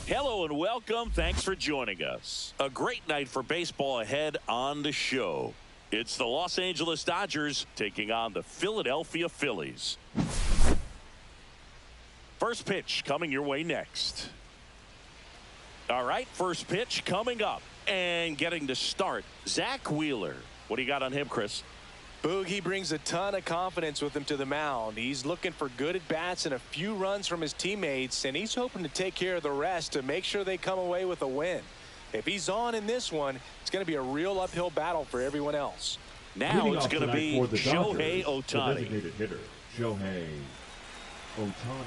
Hello and welcome. Thanks for joining us. A great night for baseball ahead on the show. It's the Los Angeles Dodgers taking on the Philadelphia Phillies. First pitch coming your way next. All right, first pitch coming up and getting to start, Zack Wheeler. What do you got on him, Chris? Boogie brings a ton of confidence with him to the mound. He's looking for good at-bats and a few runs from his teammates, and he's hoping to take care of the rest to make sure they come away with a win. If he's on in this one, it's going to be a real uphill battle for everyone else. Now it's going to be Shohei Ohtani. Designated hitter, Shohei Ohtani.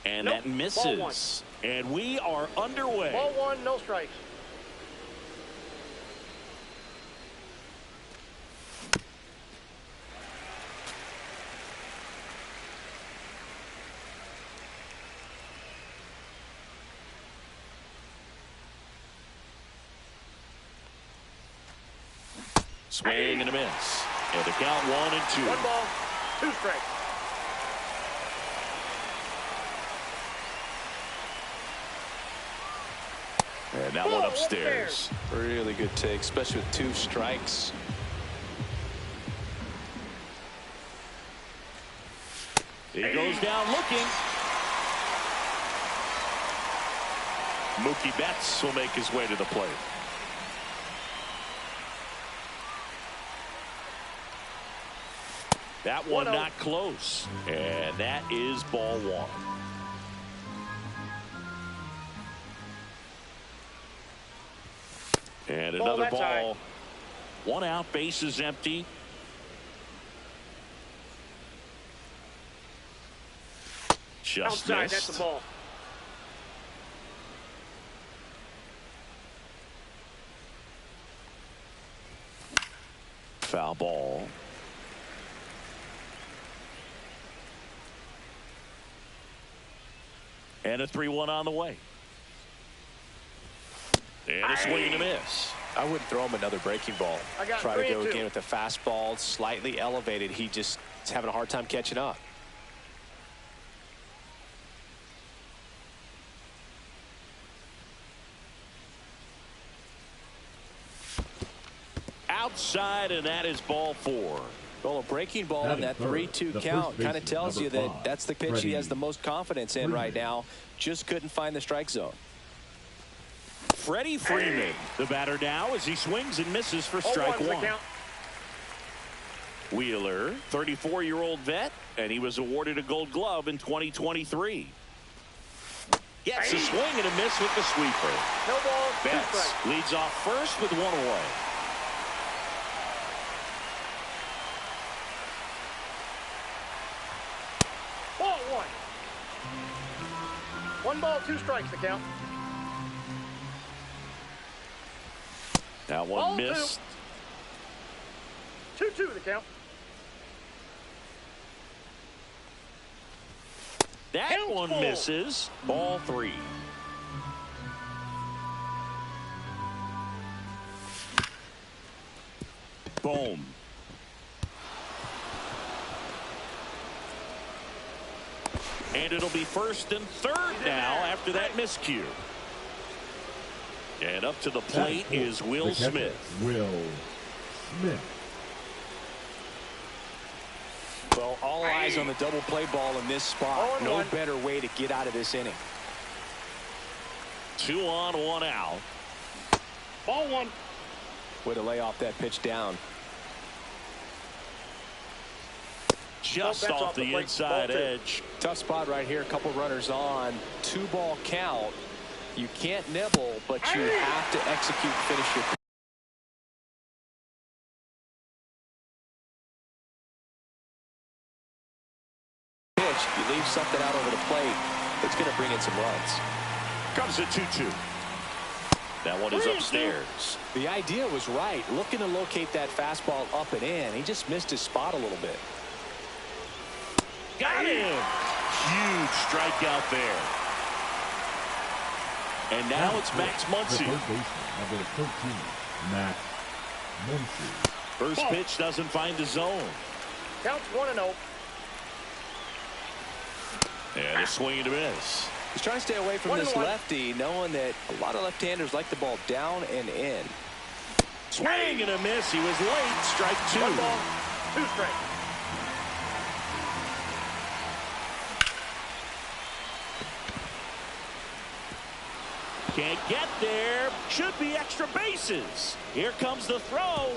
And that misses. And we are underway. Ball one, no strikes. Swing and a miss. And the count 1-2. 1 ball, 2 strikes. And that one upstairs. Really good take, especially with 2 strikes. He goes down looking. Mookie Betts will make his way to the plate. That one not close. And that is ball 1. And another ball. 1 out, bases empty. Just outside, missed. that's the ball. Foul ball. And a 3-1 on the way. And a swing and a miss. I wouldn't throw him another breaking ball. Try to go 3-2. again with the fastball, slightly elevated. He just is having a hard time catching up. Outside, and that is ball 4. Well, a breaking ball in that 3-2 count kind of tells you that that's the pitch he has the most confidence in right now. Just couldn't find the strike zone. Freddie Freeman, the batter now, as he swings and misses for strike 1. Wheeler, 34-year-old vet, and he was awarded a Gold Glove in 2023. Gets a swing and a miss with the sweeper. No ball, 2 Betts strikes. leads off first with 1 away. Ball 1. 1 ball, 2 strikes the count. That one Ball missed. 2-2 the count. That Count one full. misses. Ball 3. Boom. And it'll be first and third now after that miscue. And up to the plate is Will Smith. Will Smith. Well, all eyes on the double play ball in this spot. No better way to get out of this inning. 2 on, 1 out. Ball 1. Way to lay off that pitch down. Just off the inside edge. Tough spot right here. A couple runners on. 2-ball count. You can't nibble, but you have to execute, finish your pitch. You leave something out over the plate, it's going to bring in some runs. Comes at 2-2. That one is upstairs. The idea was right. Looking to locate that fastball up and in. He just missed his spot a little bit. Got him. Huge strikeout there. And now it's Max Muncy. The third baseman, number 13, Max Muncy. First pitch doesn't find the zone. Counts 1-0. And a swing and a miss. He's trying to stay away from this lefty, knowing that a lot of left-handers like the ball down and in. Swing and a miss. He was late. Strike 2. 1 ball, 2 strikes. Can't get there. Should be extra bases. Here comes the throw.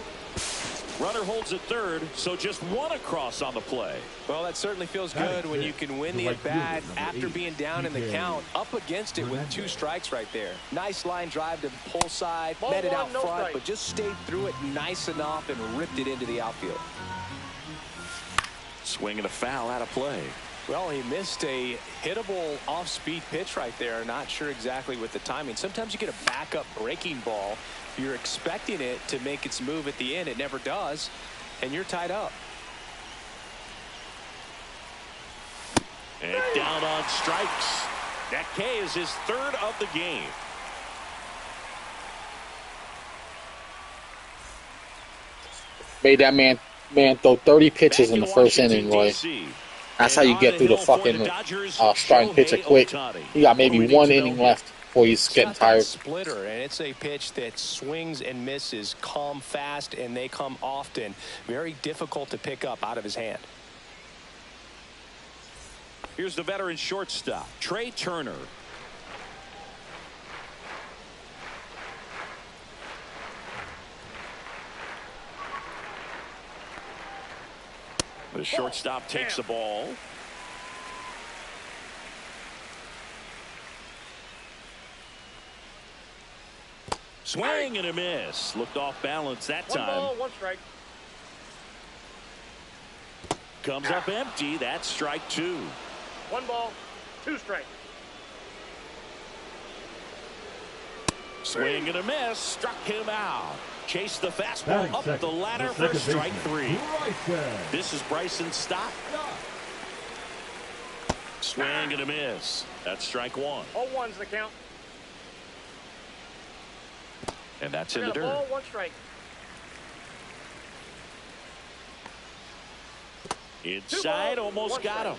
Runner holds at third, so just one across on the play. Well, that certainly feels good when you can win the at-bat after being down in the count, up against it with 2 strikes right there. Nice line drive to pull side, met it out front, but just stayed through it nice enough and ripped it into the outfield. Swing and a foul out of play. Well, he missed a hittable off-speed pitch right there. Not sure exactly with the timing. Sometimes you get a backup breaking ball. You're expecting it to make its move at the end. It never does, and you're tied up. And down on strikes. That K is his 3rd of the game. Made that man throw 30 pitches in the first inning, Roy. That's how you get through the fucking starting pitcher quick. You got maybe 1 inning left before he's getting tired. Splitter, and it's a pitch that swings and misses, come fast, and they come often. Very difficult to pick up out of his hand. Here's the veteran shortstop, Trey Turner. The shortstop takes the ball. Swing and a miss. Looked off balance that time. 1 ball, 1 strike. Comes up empty. That's strike 2. 1 ball, 2 strikes. Swing and a miss. Struck him out. Chased the fastball up the ladder for strike 3. This is Bryson Stott. Swing and a miss. That's strike 1. 0-1's the count. And that's in the dirt. Ball, 1 strike. Inside, almost got him.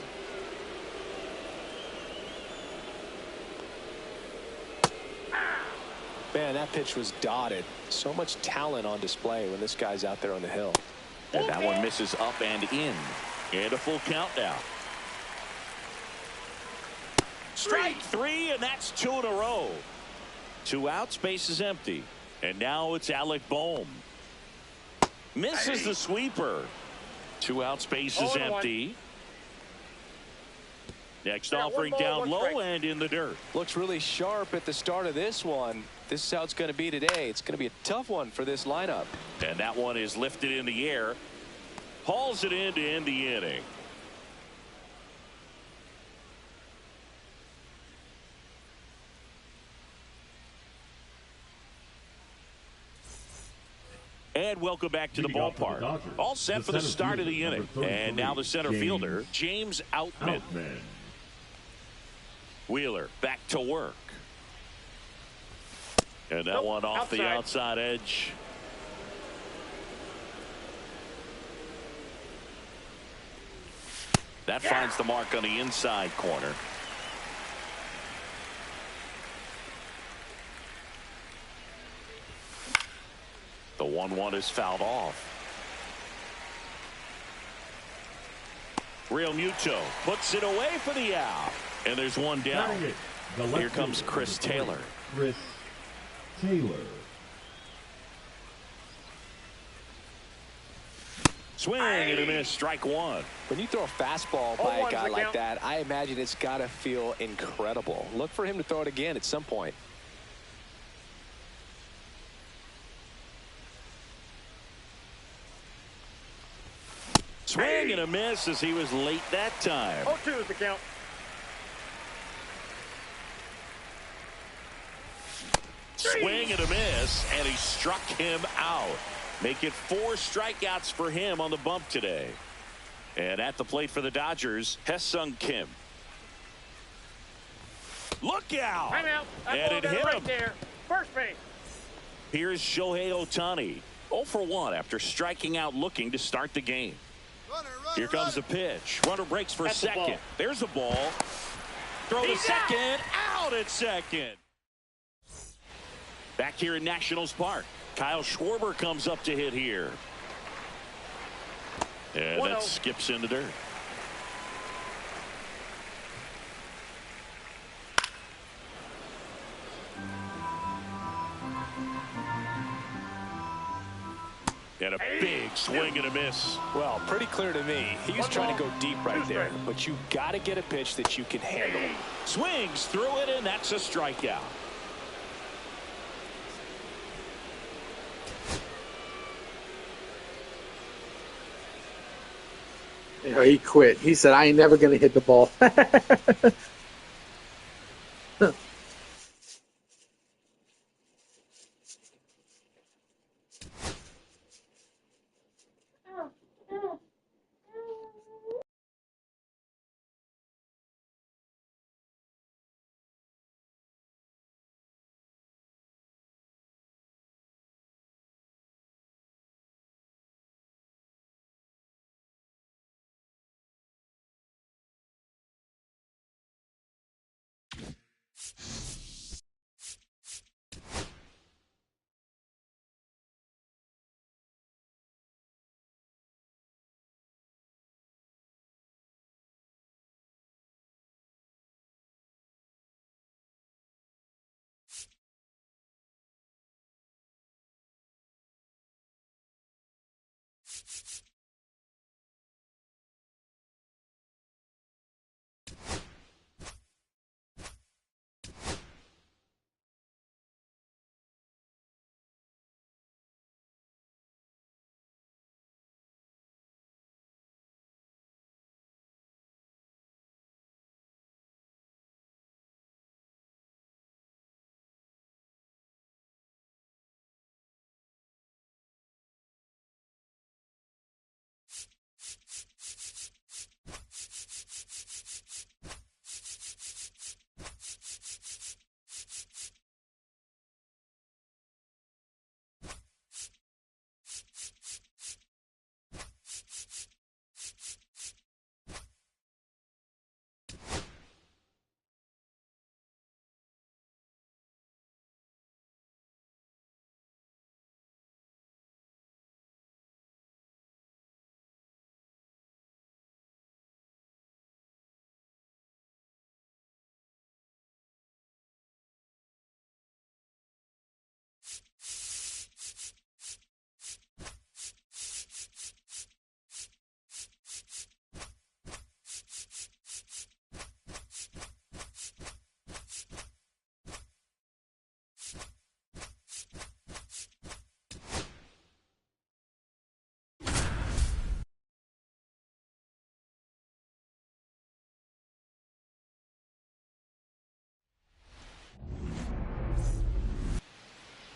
Man, that pitch was dotted. So much talent on display when this guy's out there on the hill. And that one misses up and in. And a full count now. Strike 3, and that's 2 in a row. 2 outs, base is empty. And now it's Alec Bohm. Misses the sweeper. 2 outs, base is empty. Next offering down low and in the dirt. Looks really sharp at the start of this one. This is how it's going to be today. It's going to be a tough one for this lineup. And that one is lifted in the air. Hauls it in to end the inning. And welcome back to the ballpark. All set for the start of the inning. And now the center fielder, James Outman. Wheeler back to work. And that one off the outside edge. That finds the mark on the inside corner. The 1-1 is fouled off. Real Muto puts it away for the out. And there's one down. Here comes Chris Taylor. Chris Taylor. Swing and a miss. Strike 1. When you throw a fastball by a guy like that, I imagine it's got to feel incredible. Look for him to throw it again at some point. Swing and a miss as he was late that time. 0-2 is the count. Swing and a miss, and he struck him out. Make it 4 strikeouts for him on the bump today. And at the plate for the Dodgers, Ha-Seong Kim. Look out. Time out. That And ball it got hit right him. there. First base. Here's Shohei Ohtani. 0 for 1 after striking out looking to start the game. Here comes the pitch. Runner breaks for That's the second. ball. There's the ball. Throw to second. Out at second. Back here in Nationals Park. Kyle Schwarber comes up to hit here. And that skips into dirt. And a big swing and a miss. Well, pretty clear to me. He was trying to go deep right there, but you got to get a pitch that you can handle. Swings through it, and that's a strikeout. You know, he quit. He said, I ain't never going to hit the ball.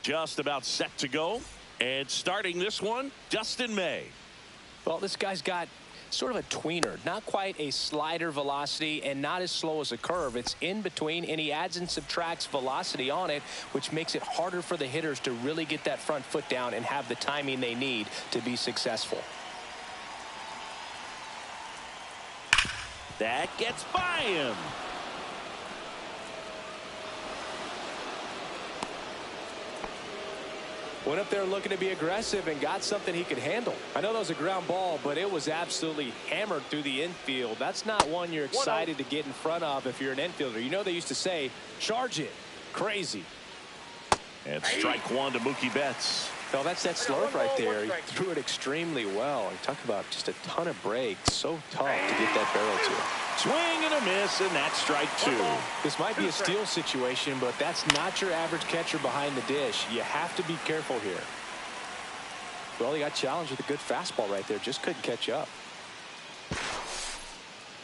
Just about set to go. And starting this one, Dustin May. Well, this guy's got sort of a tweener, not quite a slider velocity and not as slow as a curve. It's in between, and he adds and subtracts velocity on it, which makes it harder for the hitters to really get that front foot down and have the timing they need to be successful. That gets by him. Went up there looking to be aggressive and got something he could handle. I know that was a ground ball, but it was absolutely hammered through the infield. That's not one you're excited to get in front of if you're an infielder. You know, they used to say, charge it. Crazy. And strike one to Mookie Betts. Well, that's that slurve right there. He threw it extremely well. He talked about just a ton of breaks. So tough to get that barrel to. Swing and a miss, and that's strike two. This might be a steal situation, but that's not your average catcher behind the dish. You have to be careful here. Well, he got challenged with a good fastball right there. Just couldn't catch up.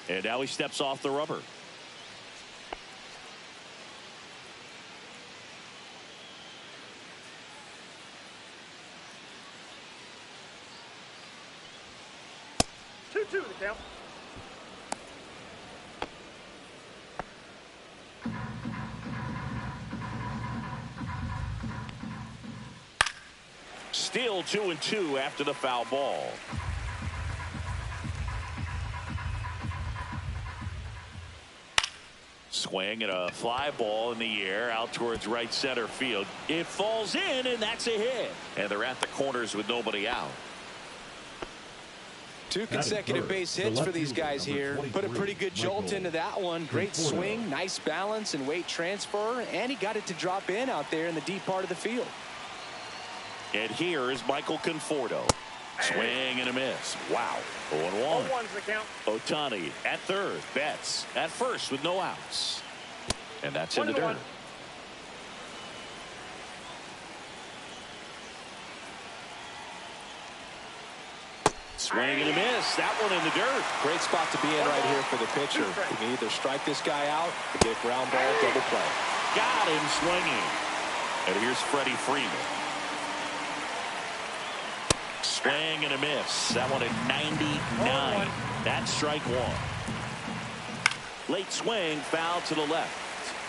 And now he steps off the rubber. Two the count. Still 2-2 after the foul ball. Swing and a fly ball in the air out towards right center field. It falls in, and that's a hit. And they're at the corners with nobody out. 2 consecutive base hits for these guys here. Put a pretty good jolt into that one. Great swing, nice balance and weight transfer, and he got it to drop in out there in the deep part of the field. And here is Michael Conforto. Swing and a miss. Wow. 0-1. 0-1's the count. Ohtani at third. Betts at first with no outs. And that's in the dirt. Swing and a miss. That one in the dirt. Great spot to be in right here for the pitcher. You can either strike this guy out or get a ground ball, double play. Got him swinging. And here's Freddie Freeman. Swing and a miss. That one at 99. That's strike one. Late swing, foul to the left.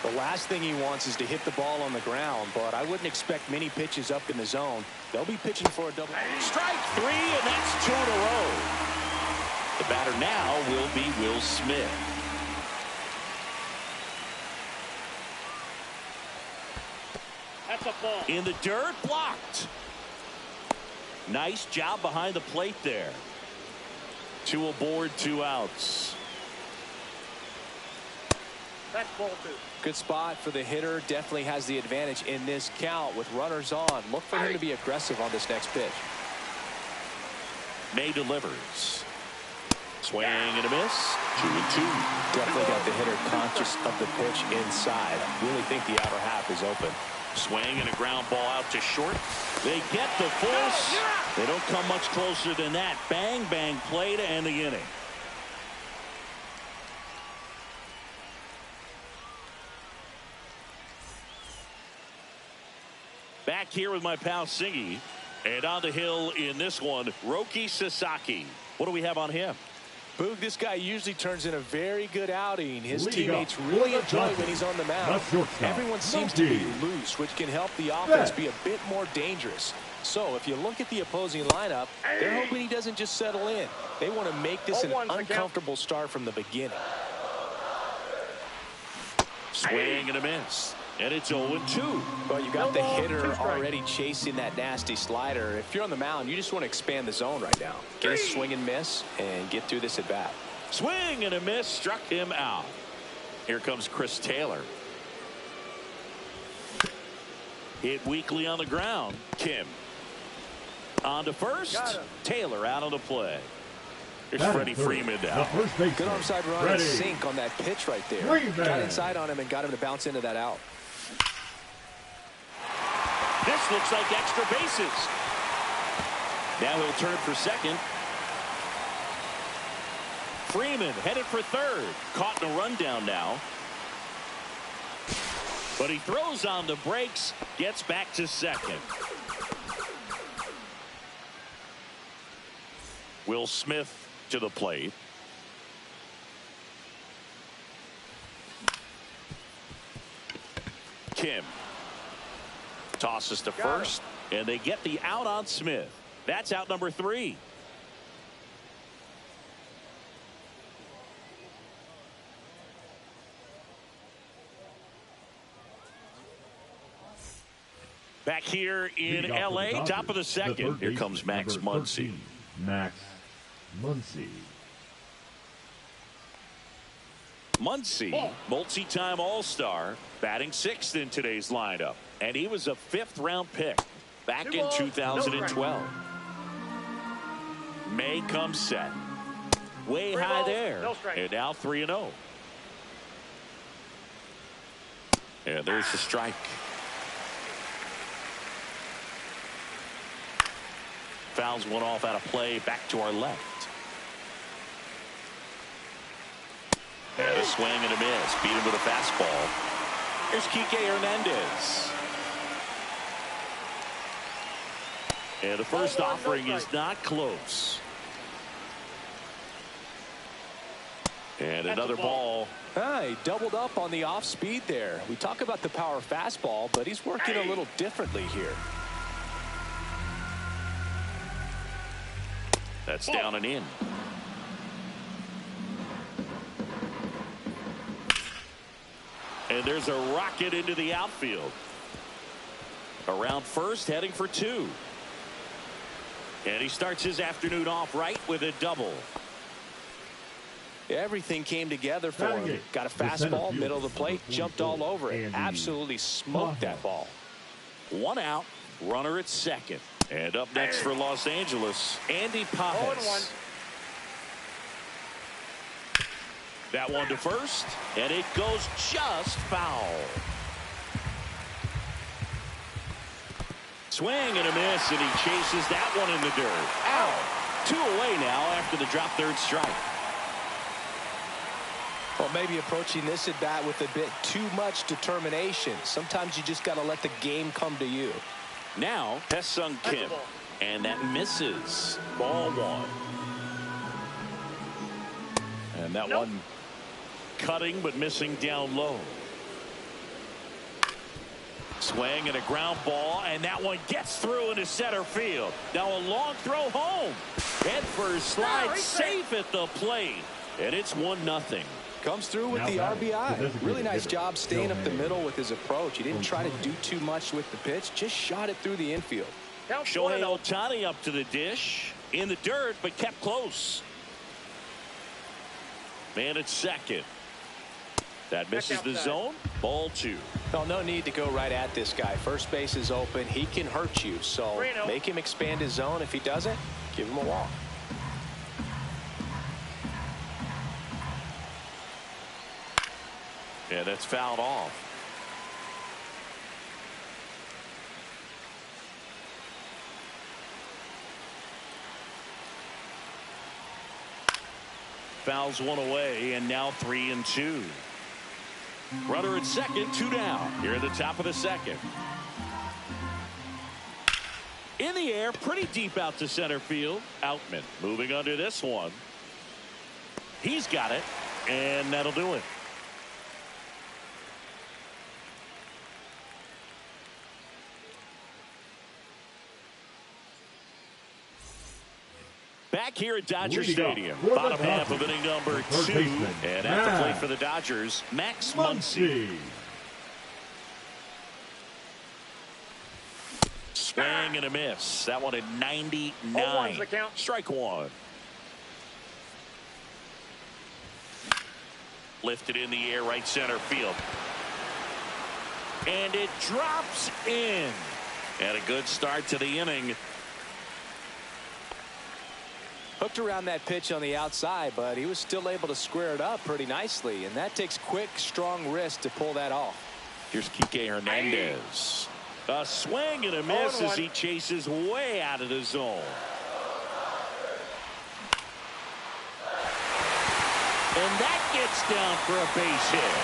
The last thing he wants is to hit the ball on the ground, but I wouldn't expect many pitches up in the zone. They'll be pitching for a double. Strike 3, and that's 2 in a row. The batter now will be Will Smith. That's a ball. In the dirt, blocked. Nice job behind the plate there. 2 aboard, 2 outs. That's ball 2. Good spot for the hitter. Definitely has the advantage in this count with runners on. Look for him to be aggressive on this next pitch. May delivers. Swing and a miss. 2-2. Definitely got the hitter conscious of the pitch inside. I really think the outer half is open. Swing and a ground ball out to short. They get the force. They don't come much closer than that. Bang, bang play to end the inning. Back here with my pal Singy. And on the hill in this one, Roki Sasaki. What do we have on him? Boog, this guy usually turns in a very good outing. His teammates really enjoy when he's on the mound. Everyone seems to be loose, which can help the offense be a bit more dangerous. So if you look at the opposing lineup, they're hoping he doesn't just settle in. They want to make this an uncomfortable start from the beginning. Swing and a miss. And it's 0-2. Well, you got the hitter already chasing that nasty slider. If you're on the mound, you just want to expand the zone right now. Get a swing and miss and get through this at bat. Swing and a miss, struck him out. Here comes Chris Taylor. Hit weakly on the ground. Kim. On to first. Taylor out on the play. Here's Freddie Freeman down. Good onside run and sink on that pitch right there. Got inside on him and got him to bounce into that out. This looks like extra bases. Now he'll turn for second. Freeman headed for third. Caught in a rundown now. But he throws on the brakes. Gets back to second. Will Smith to the plate. Kim tosses to first, and they get the out on Smith. That's out number 3. Back here in LA, top of the second. Here comes Max Muncy. Max Muncy. Muncy, multi-time All-Star, batting 6th in today's lineup. And he was a 5th-round pick back in 2012. May comes set. Way high there. And now 3-0. And there's the strike. Fouls one off out of play, back to our left. And a swing and a miss. Beat him with a fastball. Here's Kike Hernandez. And the first offering is not close. And another ball. He doubled up on the off speed there. We talk about the power fastball, but he's working a little differently here. That's down and in. And there's a rocket into the outfield. Around first, heading for 2. And he starts his afternoon off right with a double. Everything came together for him. Got a fastball, middle of the plate, jumped all over it. Absolutely smoked that ball. 1 out, runner at second. And up next for Los Angeles, Andy Pages. That one to first, and it goes just foul. Swing and a miss, and he chases that one in the dirt. Out. 2 away now after the drop third strike. Well, maybe approaching this at bat with a bit too much determination. Sometimes you just got to let the game come to you. Now, Tae-Sung Kim, and that misses. Ball 1. And that one cutting but missing down low. Swing and a ground ball, and that one gets through into center field. Now a long throw home. Head first slide, safe at the plate. And it's 1-0. Comes through with the RBI. Really nice job staying up the middle with his approach. He didn't try to do too much with the pitch, just shot it through the infield. Shohei Ohtani up to the dish. In the dirt, but kept close. Man at second. That misses the zone. Ball 2. Well, no need to go right at this guy. First base is open. He can hurt you. So make him expand his zone. If he doesn't, give him a walk. Yeah, that's fouled off. Fouls 1 away, and now 3-2. Runner at second, 2 down. Here at the top of the second. In the air, pretty deep out to center field. Outman moving under this one. He's got it, and that'll do it. Back here at Dodger Stadium, bottom half of inning number 2, and at the plate for the Dodgers, Max Muncy. Swing and a miss. That one at 99. Strike 1. Lifted in the air, right center field. And it drops in. And a good start to the inning. Hooked around that pitch on the outside, but he was still able to square it up pretty nicely, and that takes quick, strong wrist to pull that off. Here's Kike Hernandez. A swing and a miss as he chases way out of the zone. And that gets down for a base hit.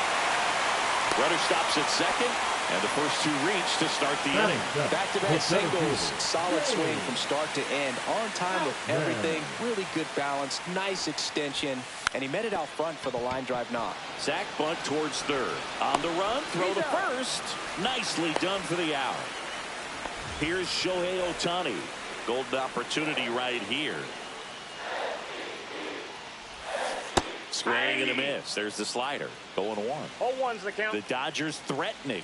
Runner stops at second, and the first 2 reach to start the inning. Back-to-back singles, solid swing from start to end, on time with everything, really good balance, nice extension, and he met it out front for the line drive knock. Zach bunt towards third. On the run, throw to first. Nicely done for the out. Here's Shohei Ohtani. Golden opportunity right here. Swing and a miss. There's the slider. 0-1. 0-1's the count. The Dodgers threatening.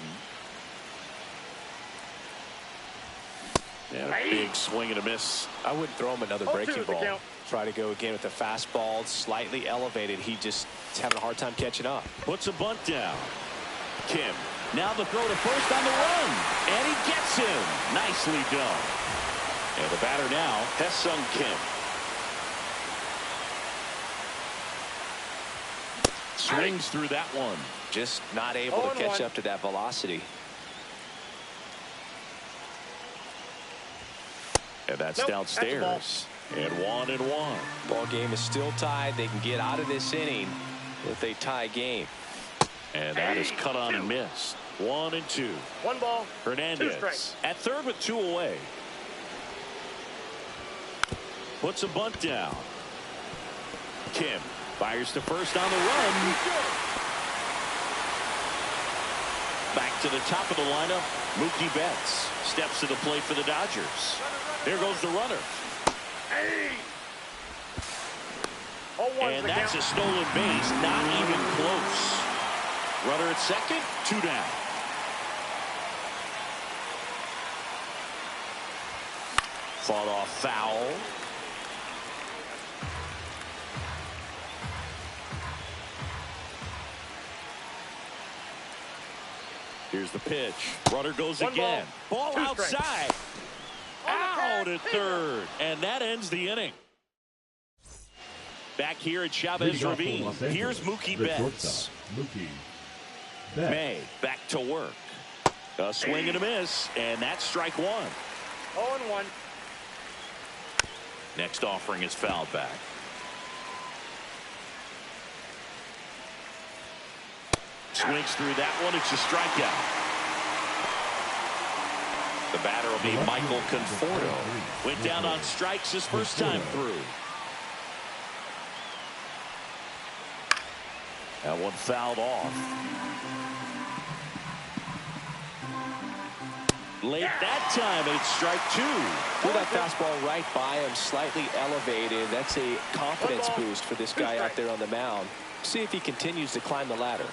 And a big swing and a miss. I wouldn't throw him another breaking ball. Try to go again with the fastball, slightly elevated. He just is having a hard time catching up. Puts a bunt down. Kim. Now the throw to first on the run. And he gets him. Nicely done. And the batter now, Tae-Sung Kim. Swings through that one. Just not able to catch up to that velocity. And that's downstairs. And 1-1. Ball game is still tied. They can get out of this inning with a tie game. And that is cut on and missed. 1-2. 1 ball. Hernandez at third with 2 away. Puts a bunt down. Kim fires to first on the run. Back to the top of the lineup. Mookie Betts steps to the plate for the Dodgers. There goes the runner. And that's a stolen base, not even close. Runner at second, 2 down. Fought off foul. Here's the pitch. Runner goes again. Ball outside. Out at third. And that ends the inning. Back here at Chavez Ravine. Here's Mookie Betts. May back to work. A swing and a miss. And that's strike 1. 0-1. Next offering is fouled back. Swings through that one. It's a strikeout. The batter will be Michael Conforto. Went down on strikes his first time through. That one fouled off. Late that time, and it's strike 2. Threw that fastball right by him, slightly elevated. That's a confidence boost for this guy out there on the mound. See if he continues to climb the ladder.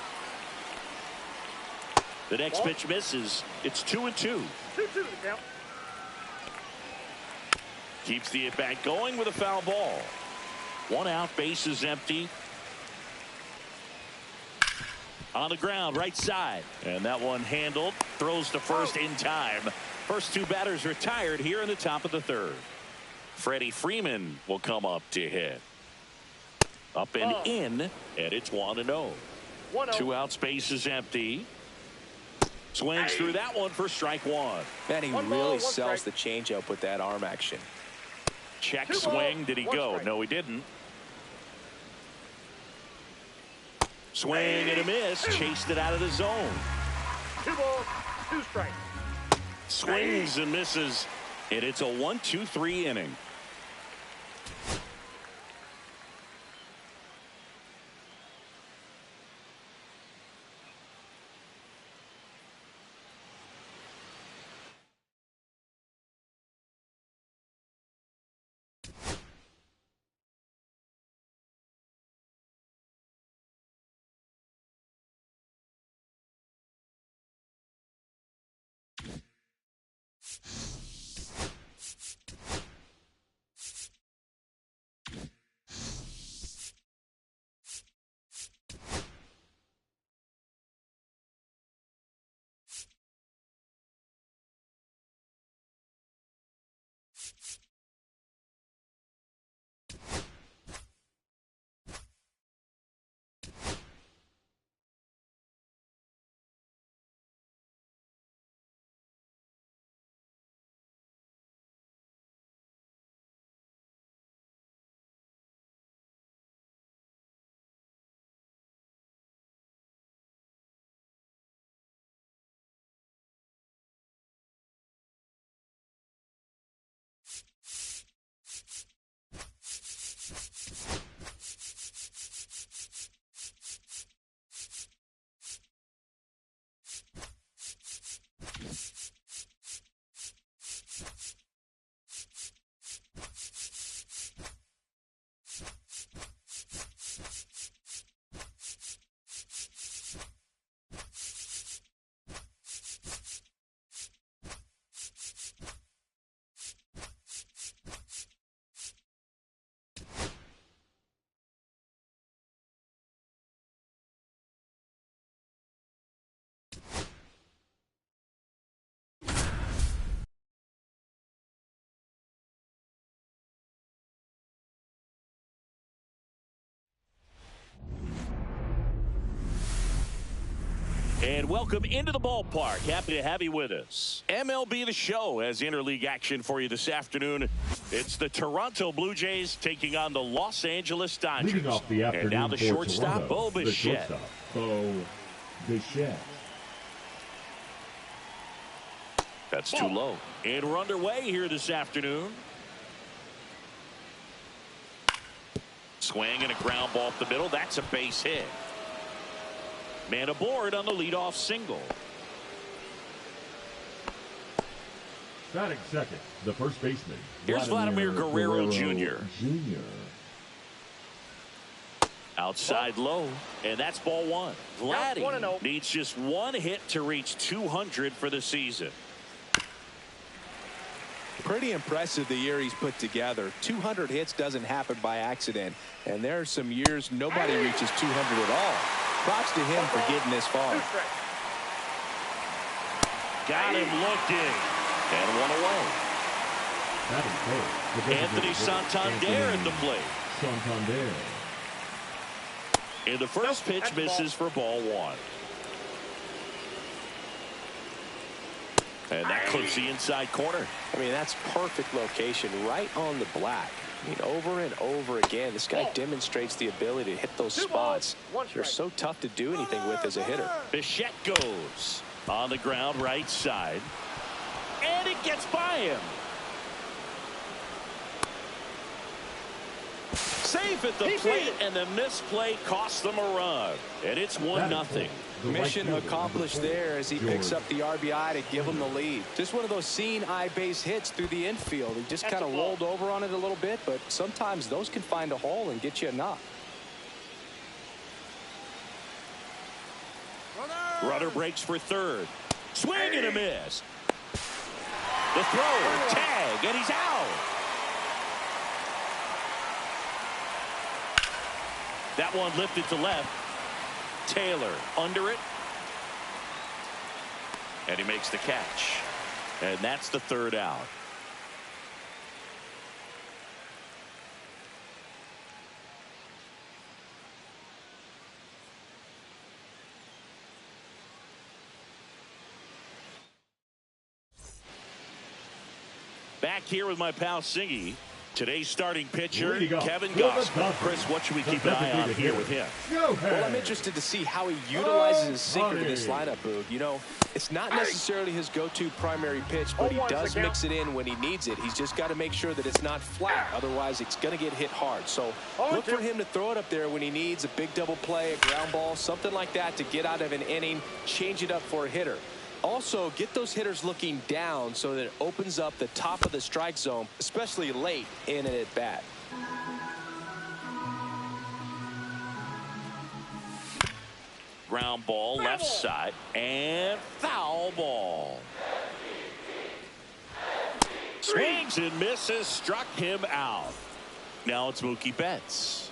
The next pitch misses. It's 2-2. 2-2 now. Keeps the at-bat going with a foul ball. 1 out, base is empty. On the ground, right side. And that one handled. Throws to first in time. First 2 batters retired here in the top of the 3rd. Freddie Freeman will come up to hit. Up and in, and it's 1-0. 2 outs, base is empty. Swings through that one for strike 1. Man, he really sells the changeup with that arm action. Check swing. Did he go? No, he didn't. Swing and a miss. Chased it out of the zone. 2 balls, 2 strikes. Swings and misses. And it's a 1-2-3 inning. And welcome into the ballpark. Happy to have you with us. MLB The Show has interleague action for you this afternoon. It's the Toronto Blue Jays taking on the Los Angeles Dodgers. Leading off the afternoon, and now the shortstop, Bo the Bichette. shortstop, Bo Bichette. That's too low. And we're underway here this afternoon. Swing and a ground ball up the middle. That's a base hit. Man aboard on the leadoff single. Batting second, the first baseman. Here's Vladimir Guerrero Jr. Outside low, and that's ball one. Count 1-0. Vladdy needs just one hit to reach 200 for the season. Pretty impressive the year he's put together. 200 hits doesn't happen by accident, and there are some years nobody reaches 200 at all. Props to him for getting this far. 2 strikes. Got him looking, and one away. Anthony Santander at the plate. Santander. And the first pitch that's misses for ball one. And that clips the inside corner. I mean, that's perfect location, right on the black. I mean, over and over again, this guy demonstrates the ability to hit those spots. They're so tough to do anything with as a hitter. Bichette goes on the ground right side. And it gets by him. Safe at the plate, and the misplay costs them a run. And it's 1-0. Mission accomplished there as he picks up the RBI to give him the lead. Just one of those seeing eye base hits through the infield. He just kind of rolled over on it a little bit, but sometimes those can find a hole and get you a knock. Runner breaks for third. Swing and a miss. The throw, tag, and he's out. That one lifted to left. Taylor under it. And he makes the catch. And that's the third out. Back here with my pal Singy. Today's starting pitcher, Kevin Gausman. Chris, what should we keep an eye on here with him? Well, I'm interested to see how he utilizes his sinker in this lineup, Boog. You know, it's not necessarily his go-to primary pitch, but he does mix it in when he needs it. He's just got to make sure that it's not flat. Otherwise, it's going to get hit hard. So look for him to throw it up there when he needs a big double play, a ground ball, something like that to get out of an inning, change it up for a hitter. Also, get those hitters looking down so that it opens up the top of the strike zone, especially late in an at-bat. Ground ball left side and foul ball. Swings and misses, struck him out. Now it's Mookie Betts.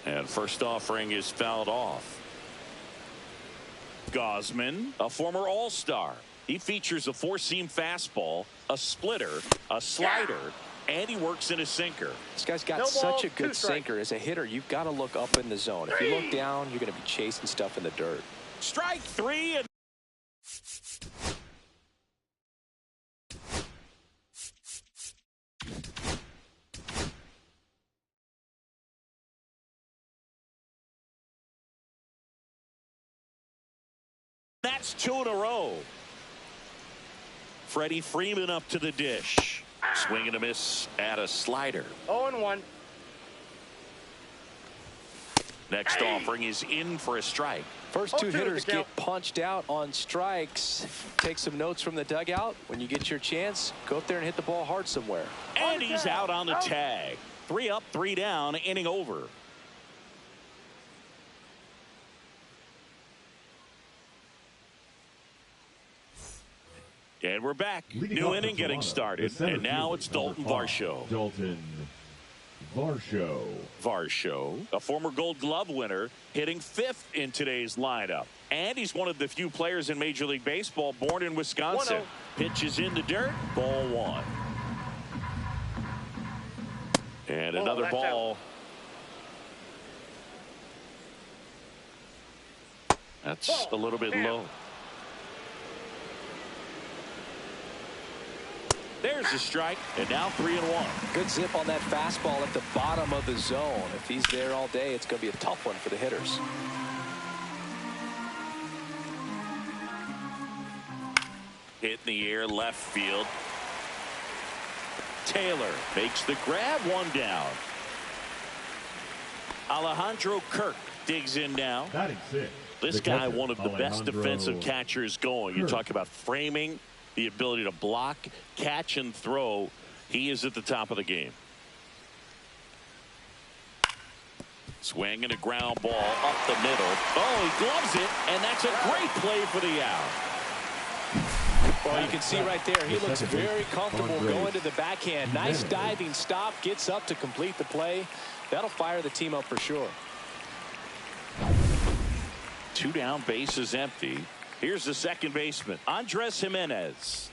And first offering is fouled off. Gausman, a former All-Star. He features a four-seam fastball, a splitter, a slider, and he works in a sinker. This guy's got such a good sinker. As a hitter, you've got to look up in the zone. If you look down, you're going to be chasing stuff in the dirt. Strike three. And that's 2 in a row. Freddie Freeman up to the dish. Swing and a miss at a slider. 0-1. Next offering is in for a strike. First two hitters get punched out on strikes. Take some notes from the dugout. When you get your chance, go up there and hit the ball hard somewhere. And he's out on the tag. 3 up, 3 down, inning over. And we're back. New inning getting started. And now it's Dalton Varsho. Dalton Varsho, a former Gold Glove winner, hitting 5th in today's lineup. And he's one of the few players in Major League Baseball born in Wisconsin. 1-0. Pitches in the dirt. Ball 1. And another ball. That's a little bit low. There's a strike, and now 3-1. Good zip on that fastball at the bottom of the zone. If he's there all day, it's going to be a tough one for the hitters. Hit in the air, left field. Taylor makes the grab, 1 down. Alejandro Kirk digs in now. This guy, one of the best defensive catchers going. You talk about framing, the ability to block, catch, and throw. He is at the top of the game. Swing and a ground ball up the middle. Oh, he gloves it, and that's a great play for the out. Well, you can see right there, he looks very comfortable going to the backhand. Nice diving stop, gets up to complete the play. That'll fire the team up for sure. 2 down, bases empty. Here's the second baseman, Andres Gimenez.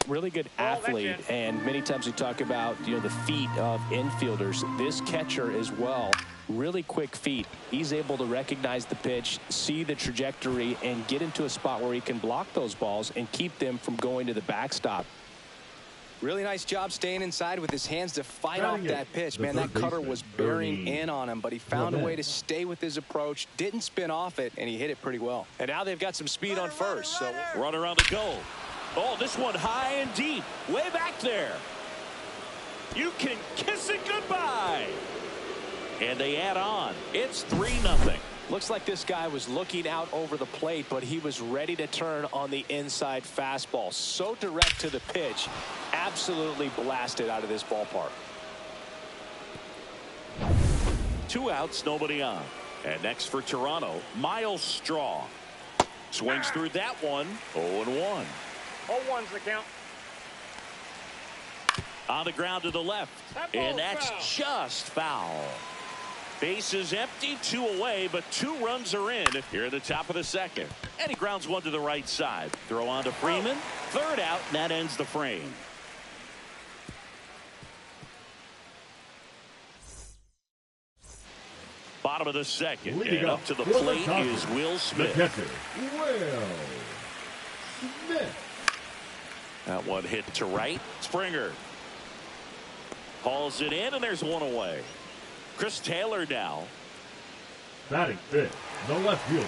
Really good athlete, and many times we talk about the feet of infielders. This catcher as well, really quick feet. He's able to recognize the pitch, see the trajectory, and get into a spot where he can block those balls and keep them from going to the backstop. Really nice job staying inside with his hands to fight off that pitch. Man, that cutter was bearing in on him, but he found a way to stay with his approach, didn't spin off it, and he hit it pretty well. And now they've got some speed on first. So runner on the go. Oh, this one high and deep, way back there. You can kiss it goodbye. And they add on. It's 3-0. Looks like this guy was looking out over the plate, but he was ready to turn on the inside fastball. So direct to the pitch, absolutely blasted out of this ballpark. 2 outs, nobody on. And next for Toronto, Miles Straw. Swings through that one, 0-1. 0-1's the count. On the ground to the left, and that's just foul. Bases empty, 2 away, but 2 runs are in here at the top of the second. And he grounds one to the right side. Throw on to Freeman. 3rd out, and that ends the frame. Bottom of the second, and up to the plate is Will Smith. The catcher, Will Smith. That one hit to right. Springer hauls it in, and there's 1 away. Chris Taylor now. Batting 5th, the left fielder,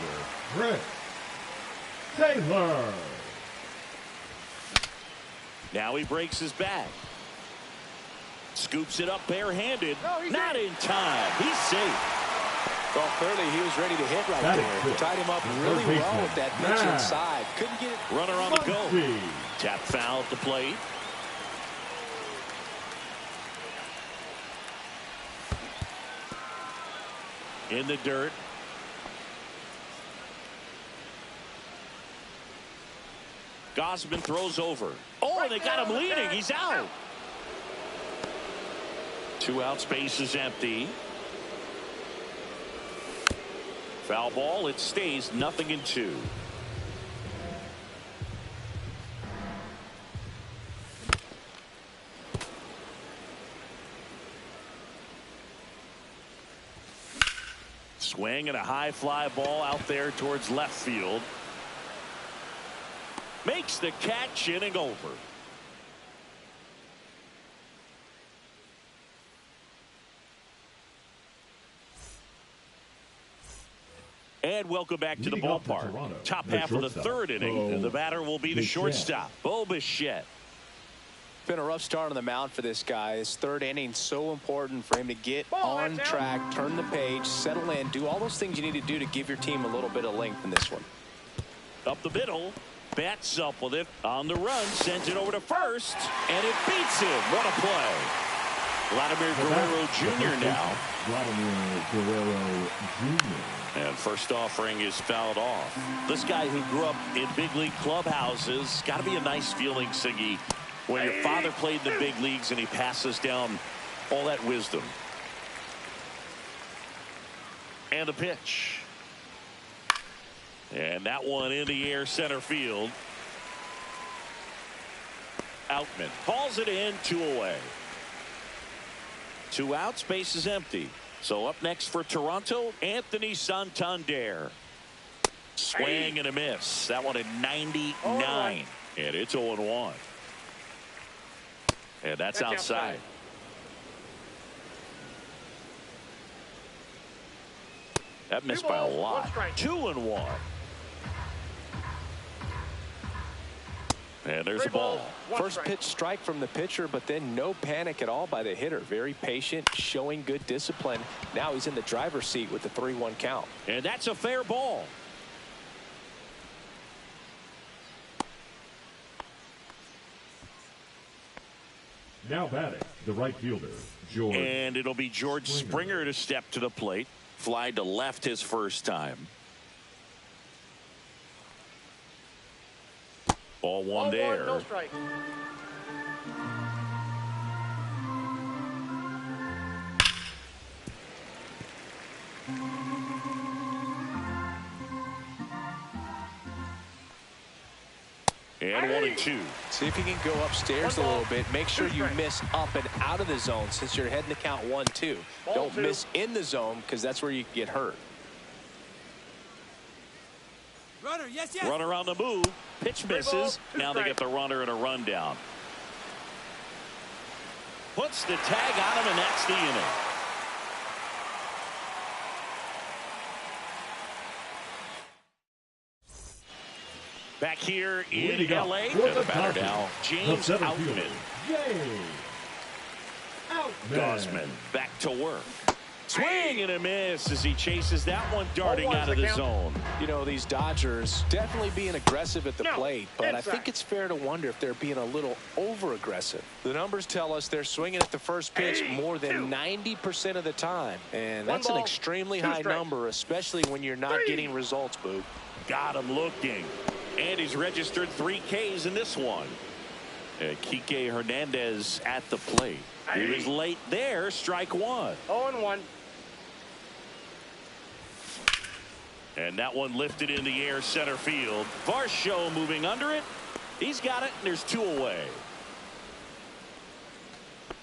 Chris Taylor. Now he breaks his back. Scoops it up barehanded. Not in time. He's safe. Well, clearly he was ready to hit right there. Tied him up really well with that pitch inside. Couldn't get it. Runner on the go. Tap foul at the plate. In the dirt. Gausman throws over. Oh, and they got him leading. He's out. 2 outs, base is empty. Foul ball. It stays 0-2. Swing and a high fly ball out there towards left field. Makes the catch, inning over. And welcome back to the ballpark. Top half of the 3rd inning. And the batter will be the shortstop, Bo Bichette. Been a rough start on the mound for this guy. His 3rd inning, so important for him to get on track, turn the page, settle in, do all those things you need to do to give your team a little bit of length in this one. Up the middle, bats up with it on the run, sends it over to first, and it beats him. What a play. Vladimir Guerrero Jr. now. Vladimir Guerrero Jr. And first offering is fouled off. This guy who grew up in big league clubhouses, got to be a nice feeling, Siggy, when your father played in the big leagues and he passes down all that wisdom. And the pitch. And that one in the air, center field. Outman hauls it in, 2 away. 2 outs, base is empty. So up next for Toronto, Anthony Santander. Swing and a miss. That one at 99. And it's 0-1. And that's outside. That missed by a lot. 2-1. And there's a ball. First pitch strike from the pitcher, but then no panic at all by the hitter. Very patient, showing good discipline. Now he's in the driver's seat with the 3-1 count. And that's a fair ball. Now batting, the right fielder, George. And it'll be George Springer to step to the plate. Fly to left his first time. Ball one there. No strike. And 1-2. See if you can go upstairs a little bit. Make sure you miss up and out of the zone since you're heading to count 1-2. Don't miss in the zone because that's where you get hurt. Runner, yes, yes. Runner on the move. Pitch misses. Now they get the runner and a rundown. Puts the tag on him, and that's the inning. Back here in L.A. The batter now, James Outman. Gausman back to work. Swing and a miss as he chases that one darting out of the zone. You know, these Dodgers definitely being aggressive at the plate, but I think it's fair to wonder if they're being a little over-aggressive. The numbers tell us they're swinging at the first pitch more than 90% of the time, and that's an extremely high number, especially when you're not getting results, Boog. Got him looking. And he's registered 3 Ks in this one. Kike Hernandez at the plate. He was late there. Strike one. 0-1. And that one lifted in the air center field. Varsho moving under it. He's got it, and there's 2 away.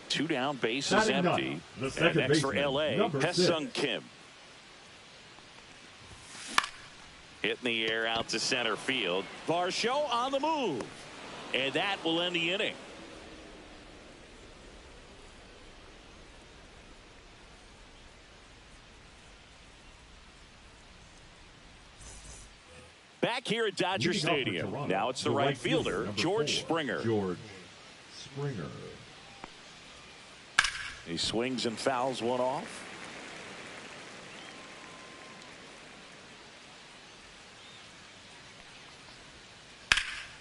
2 down, base is empty. And next for L.A., Hesung Kim. Hitting the air out to center field. Varsho on the move. And that will end the inning. Back here at Dodger Stadium. Now it's the right fielder, George Springer. George Springer. He swings and fouls one off.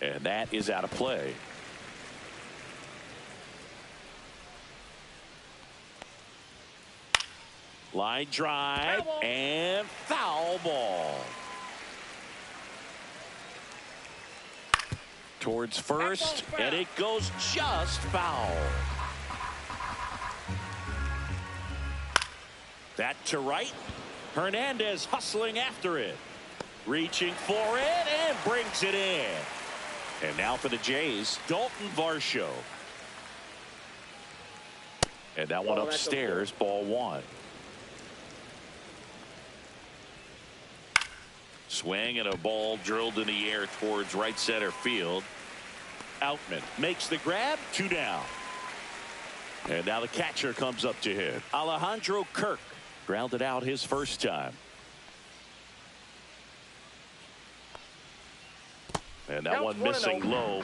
And that is out of play. Line drive and foul ball. Towards first, and it goes just foul. That to right. Hernandez hustling after it. Reaching for it and brings it in. And now for the Jays, Dalton Varsho. And that one upstairs, ball one. Swing and a ball drilled in the air towards right center field. Outman makes the grab, 2 down. And now the catcher comes up to hit. Alejandro Kirk grounded out his first time. And that one missing low.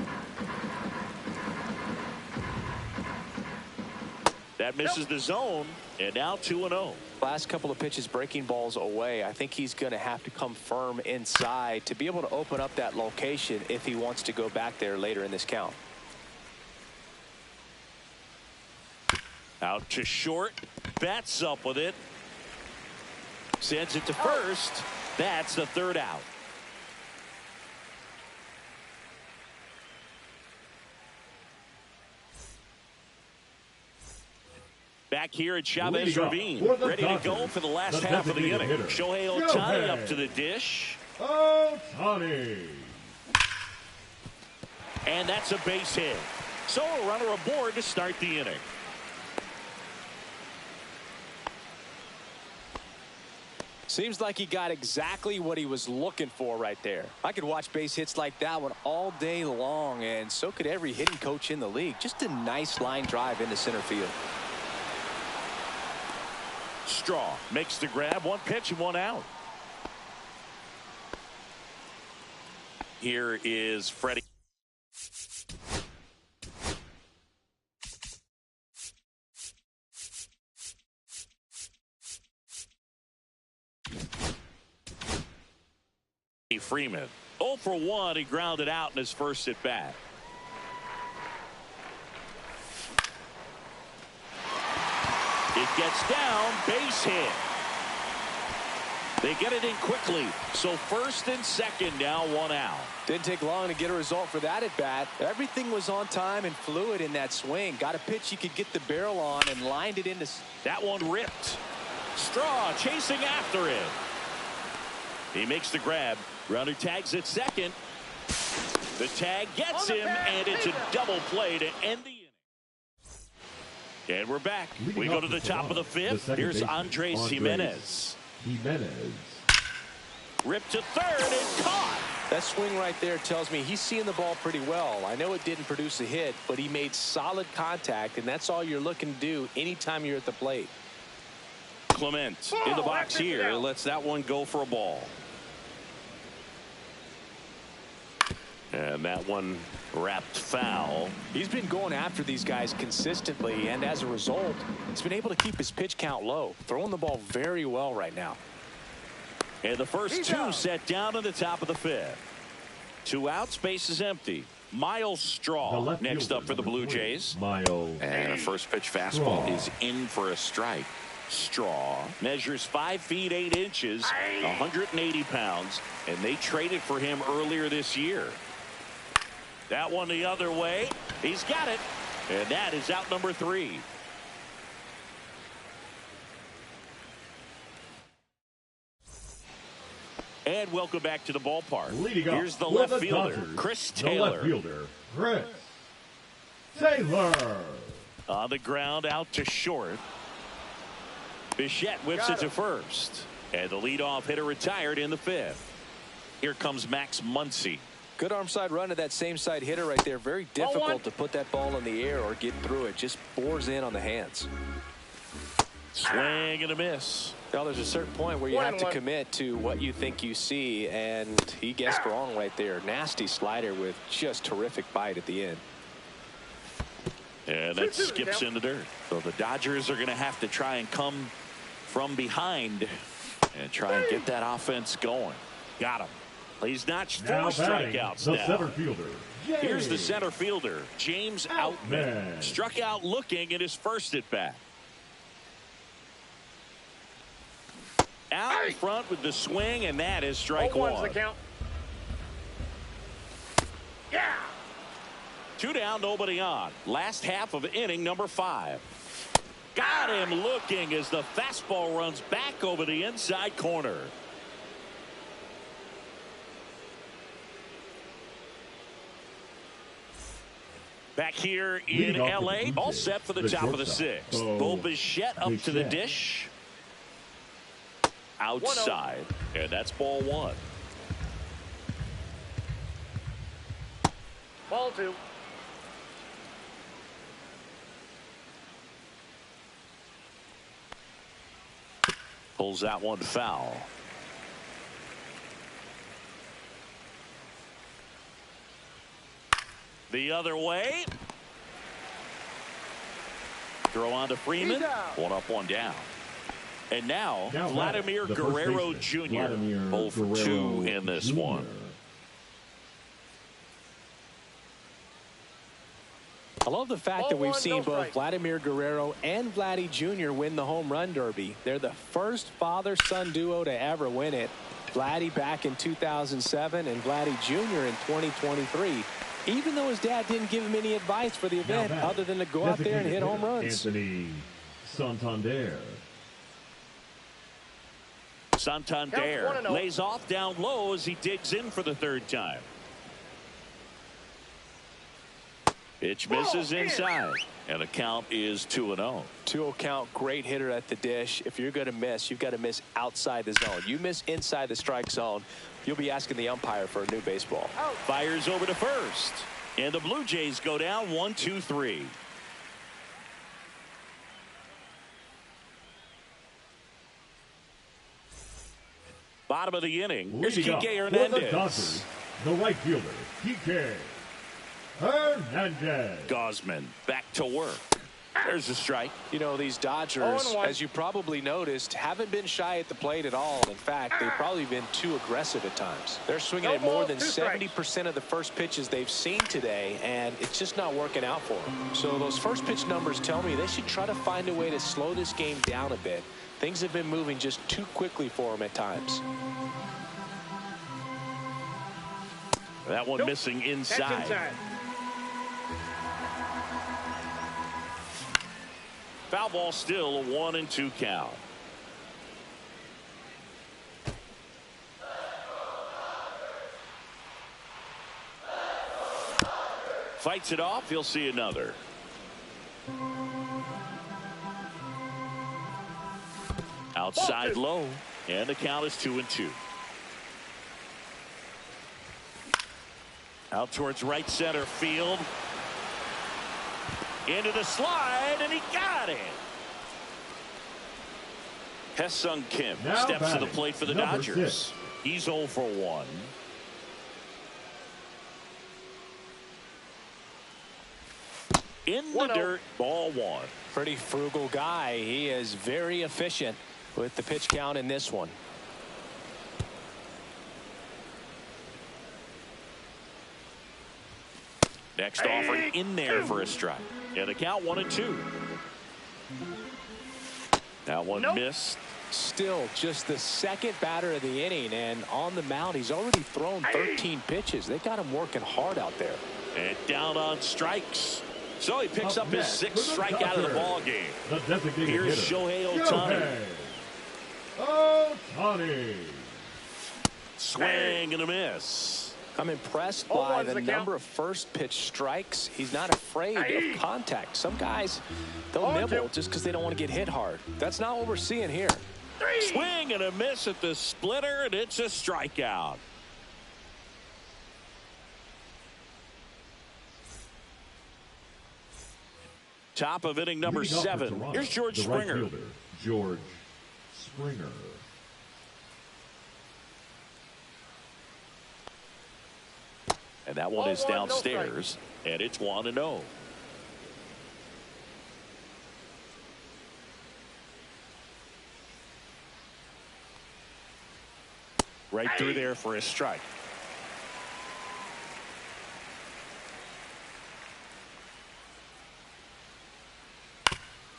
That misses the zone, and now 2-0. Last couple of pitches breaking balls away. I think he's going to have to come firm inside to be able to open up that location if he wants to go back there later in this count. Out to short. Bats up with it. Sends it to first. That's the 3rd out. Back here at Chavez Ravine, ready to go for the last half of the inning. Shohei Ohtani up to the dish. Ohtani. And that's a base hit. So a runner aboard to start the inning. Seems like he got exactly what he was looking for right there. I could watch base hits like that one all day long, and so could every hitting coach in the league. Just a nice line drive into center field. Straw makes the grab, 1 pitch and 1 out. Here is Freddie. Freeman 0 for 1. He grounded out in his first at bat. It gets down, base hit. They get it in quickly. So first and second, now 1 out. Didn't take long to get a result for that at bat. Everything was on time and fluid in that swing. Got a pitch he could get the barrel on and lined it into. That one ripped. Straw chasing after it. He makes the grab. Runner tags at second. The tag gets him, and it's a double play to end the inning. And we're back. We go to the top of the fifth. Here's Andres Gimenez. Ripped to third and caught. That swing right there tells me he's seeing the ball pretty well. I know it didn't produce a hit, but he made solid contact, and that's all you're looking to do anytime you're at the plate. Clement in the box here. Lets that one go for a ball. And that one wrapped foul. He's been going after these guys consistently, and as a result, he's been able to keep his pitch count low. Throwing the ball very well right now. And the first two set down at the top of the fifth. 2 outs, base is empty. Miles Straw next up for the Blue Jays. And a first pitch fastball is in for a strike. Straw measures 5 feet 8 inches, 180 pounds, and they traded for him earlier this year. That one the other way. He's got it. And that is out number 3. And welcome back to the ballpark. Here's the left fielder, Chris Taylor. Chris Taylor. On the ground, out to short. Bichette whips it to first. And the leadoff hitter retired in the 5th. Here comes Max Muncy. Good arm side run to that same side hitter right there. Very difficult to put that ball in the air or get through it. Just bores in on the hands. Swing and a miss. Well, there's a certain point where you have to commit to what you think you see, and he guessed wrong right there. Nasty slider with just terrific bite at the end. And that skips in the dirt. So the Dodgers are going to have to try and come from behind and try and get that offense going. Got him. He's notched 4 strikeouts now. Center fielder, Here's the center fielder, James Outman. Struck out looking at his first at bat. Out in front with the swing, and that is strike 1. The count. Yeah. 2 down, nobody on. Last half of inning number 5. Got him looking as the fastball runs back over the inside corner. Back here in L.A., all set for the top of the 6th. Bo Bichette up to the dish. Outside, and that's ball 1. Ball 2. Pulls that one foul. The other way. Throw on to Freeman. 1 up, 1 down. And now Vladimir Guerrero Jr. 0 for 2 in this one. I love the fact that we've seen both Vladimir Guerrero and Vladdy Jr. win the home run derby. They're the first father-son duo to ever win it. Vladdy back in 2007 and Vladdy Jr. in 2023. Even though his dad didn't give him any advice for the event other than to go out there and hit home runs. Anthony Santander. Santander lays off down low as he digs in for the 3rd time. Pitch misses inside, and the count is 2-0. 2-0 count, great hitter at the dish. If you're going to miss, you've got to miss outside the zone. You miss inside the strike zone, you'll be asking the umpire for a new baseball. Fires over to first, and the Blue Jays go down 1-2-3. Bottom of the inning. Here's Kike Hernandez. The right fielder, Kike Hernandez. Gausman back to work. There's a strike. You know, these Dodgers, 0-1. as you probably noticed, haven't been shy at the plate at all. In fact, they've probably been too aggressive at times. They're swinging at more than 70% of the first pitches they've seen today, and it's just not working out for them. So those first pitch numbers tell me they should try to find a way to slow this game down a bit. Things have been moving just too quickly for them at times. That one missing inside. That's inside. Foul ball, still a 1-2 count. Fights it off. He'll see another. Outside low, and the count is 2-2. Out towards right center field. Into the slide, and he got it. Hye-Sung Kim Now steps to the batting, plate for the number Dodgers. 6. He's 0 for 1. In the 1-0. dirt, ball 1. Pretty frugal guy. He is very efficient with the pitch count in this one. Next offering in there for a strike. And the count 1-2. That one missed. Still just the second batter of the inning, and on the mound he's already thrown 13 pitches. They got him working hard out there. And down on strikes. So he picks up his next 6th for the strikeout of the Dodgers, ball game. The designated Here's hitter, Shohei Ohtani. Ohtani. Swing and a miss. I'm impressed Hold by on, the the count. number of first pitch strikes. He's not afraid of contact. Some guys, they'll 0-2. nibble just because they don't want to get hit hard. That's not what we're seeing here. Swing and a miss at the splitter, and it's a strikeout. Top of inning number Leading off for 7. Toronto, Here's George the right Springer. fielder, George Springer. And that one is 0-1, no downstairs, and it's 1-0. Right through there for a strike.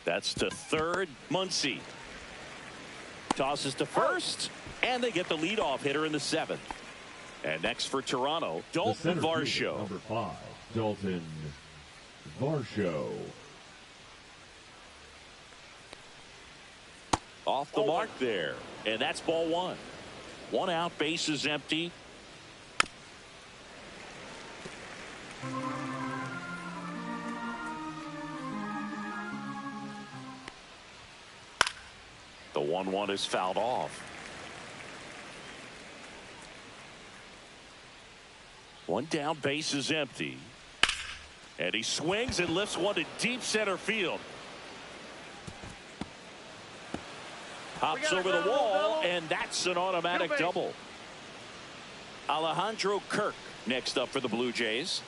That's to third. Muncy tosses to first, and they get the leadoff hitter in the 7th. And next for Toronto, The Dalton center fielder, Varsho. number 5, Dalton Varsho. Off the mark there, and that's ball 1. 1 out, bases empty. The 1-1 is fouled off. 1 down, bases empty. And he swings and lifts one to deep center field. Hops over the wall, and that's an automatic double. Alejandro Kirk next up for the Blue Jays.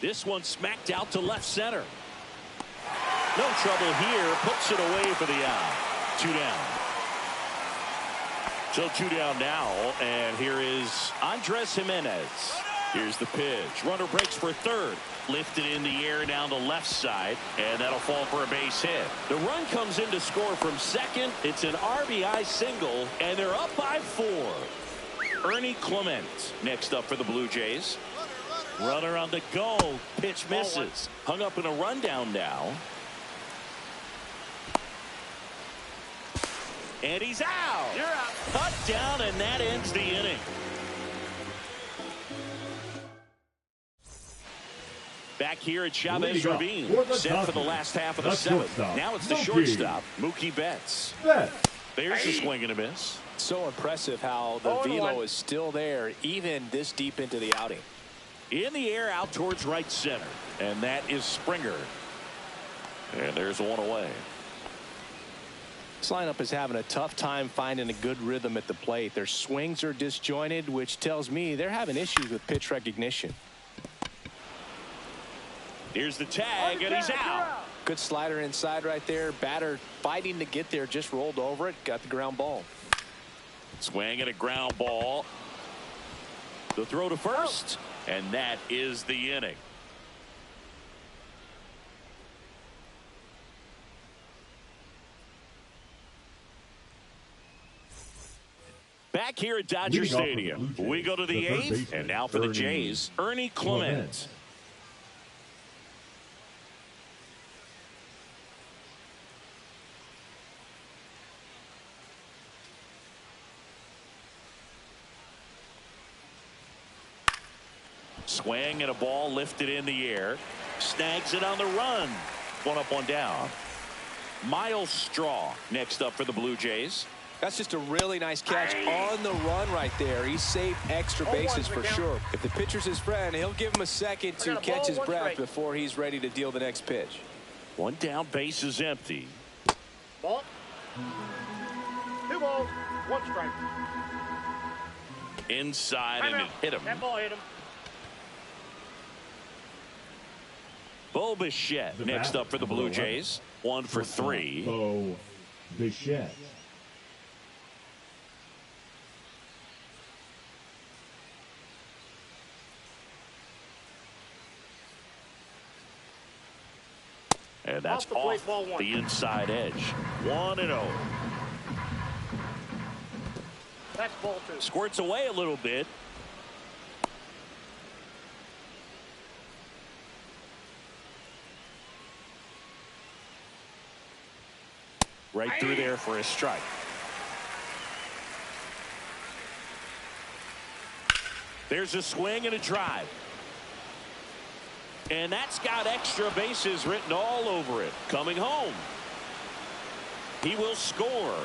This one smacked out to left center. No trouble here. Puts it away for the out. 2 down. So 2 down now, and here is Andres Jimenez. Here's the pitch. Runner breaks for third. Lifted in the air down the left side, and that'll fall for a base hit. The run comes in to score from second. It's an RBI single, and they're up by 4. Ernie Clement next up for the Blue Jays. Runner on the go. Pitch misses. Hung up in a rundown now. And he's out. You're out. Cut down, and that ends the inning. Back here at Chavez Ravine, set for the last half of the 7th. Now it's the shortstop, Mookie Betts. There's a swing and a miss. So impressive how the velo is still there even this deep into the outing. In the air out towards right center, and that is Springer. And there's one away. This lineup is having a tough time finding a good rhythm at the plate. Their swings are disjointed, which tells me they're having issues with pitch recognition. Here's the tag, and he's out. Good slider inside right there. Batter fighting to get there, just rolled over it, got the ground ball. Swing and a ground ball. The throw to first, and that is the inning. Back here at Dodger Stadium, we go to the eighth, and now for the Jays, Ernie Clement. Swing and a ball lifted in the air. Snags it on the run. One up, one down. Miles Straw next up for the Blue Jays. That's just a really nice catch on the run right there. He saved extra bases for sure. If the pitcher's his friend, he'll give him a second to catch his breath before he's ready to deal the next pitch. One down, base is empty. Ball. 2 balls, 1 strike. Inside, and it hit him. That ball hit him. Bo Bichette next up for the Blue Jays. 1 for 3. Bo Bichette. And that's off the inside edge. 1-0. That's ball 2. Squirts away a little bit. Right through there for a strike. There's a swing and a drive. And that's got extra bases written all over it. Coming home. He will score.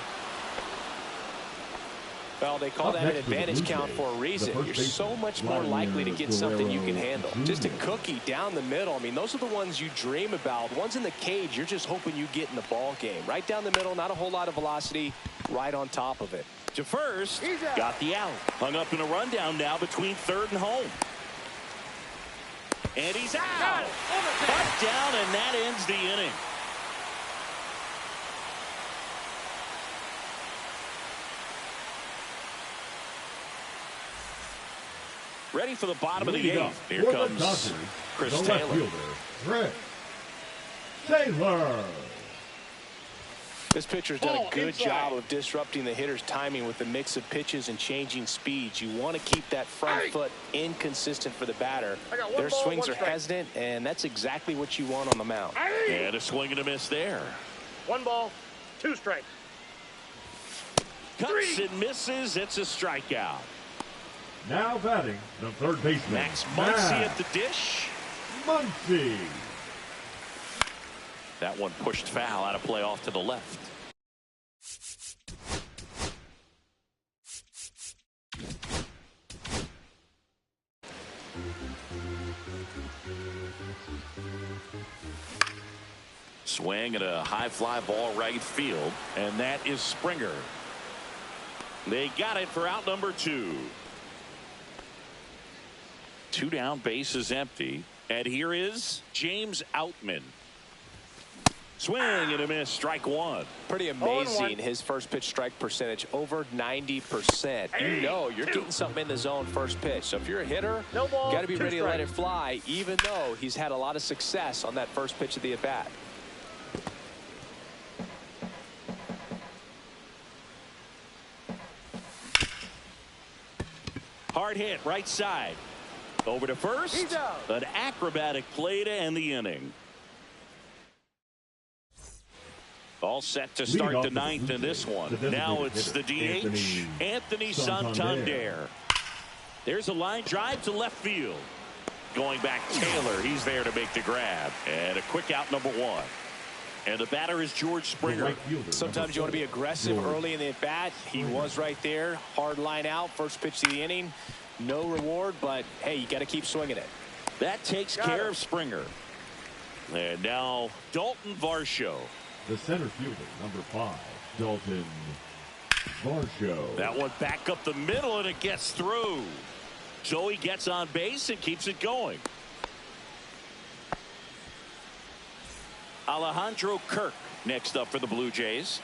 Well, they call that an advantage count for a reason. You're so much more likely to get something you can handle. Just a cookie down the middle. I mean, those are the ones you dream about. Ones in the cage, you're just hoping you get in the ball game. Right down the middle, not a whole lot of velocity, right on top of it. To first, got the out. Hung up in a rundown now between third and home. And he's out. Cut down, and that ends the inning. Ready for the bottom of the eighth. Here comes Chris Taylor. Chris Taylor. This pitcher's done a good job of disrupting the hitter's timing with the mix of pitches and changing speeds. You want to keep that front foot inconsistent for the batter. Their swings are hesitant, and that's exactly what you want on the mound. And a swing and a miss there. 1 ball, 2 strikes. Cuts and misses. It's a strikeout. Now batting the third baseman. Max Muncy at the dish. Muncy. That one pushed foul out of play off to the left. Swing and a high fly ball right field, and that is Springer. They got it for out number 2. 2 down, base is empty, and here is James Outman. Swing and a miss, strike 1. Pretty amazing, his first pitch strike percentage, over 90%. You know you're getting something in the zone first pitch. So if you're a hitter, you got to be ready to let it fly, even though he's had a lot of success on that first pitch of the at-bat. Hard hit, right side. Over to first. An acrobatic play to end the inning. All set to start the ninth in this one. Now it's the DH, Anthony Santander. There's a line drive to left field. Going back, Taylor. He's there to make the grab. And a quick out, number 1. And the batter is George Springer. Sometimes you want to be aggressive early in the at-bat. He was right there. Hard line out. First pitch of the inning. No reward, but, hey, you got to keep swinging it. That takes care of Springer. And now Dalton Varsho. The center fielder, number 5, Dalton Varsho. That one back up the middle, and it gets through. So he gets on base and keeps it going. Alejandro Kirk next up for the Blue Jays.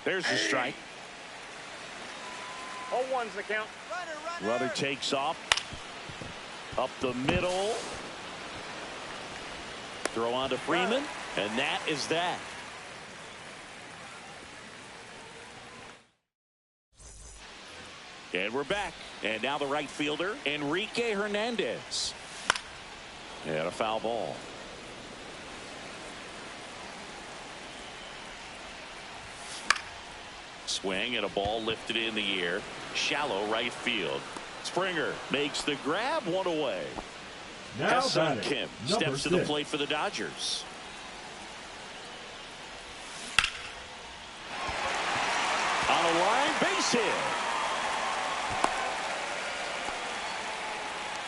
There's the strike. 0-1's the count. Runner takes off. Up the middle. Throw on to Freeman. And that is that. And we're back. And now the right fielder, Enrique Hernandez. And a foul ball. Swing and a ball lifted in the air. Shallow right field. Springer makes the grab, one away. Now Ha-Seong Kim steps to the 6. plate for the Dodgers. On a line, base hit.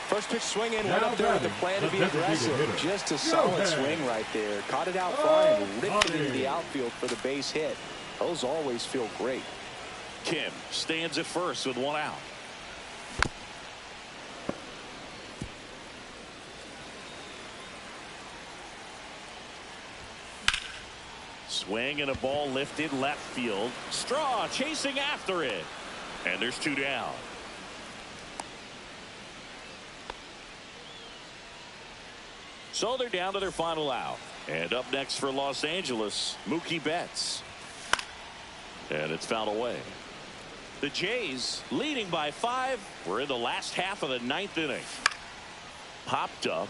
First pitch swing in, Now went up there with the batting, plan to the be designated aggressive. hitter. Just a Go solid ahead. swing right there. Caught it out fly and ripped it into the Oh, outfield for the base hit. Those always feel great. Kim stands at first with one out. Swing and a ball lifted left field. Straw chasing after it. And there's two down. So they're down to their final out. And up next for Los Angeles, Mookie Betts. And it's fouled away. The Jays leading by 5. We're in the last half of the 9th inning. Popped up.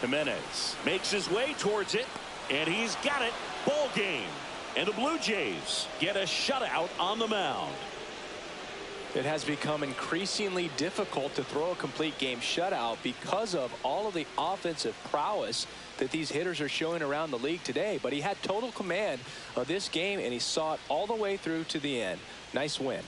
Jimenez makes his way towards it. And he's got it. Ball game. And the Blue Jays get a shutout on the mound. It has become increasingly difficult to throw a complete game shutout because of all of the offensive prowess that these hitters are showing around the league today. But he had total command of this game, and he saw it all the way through to the end. Nice win.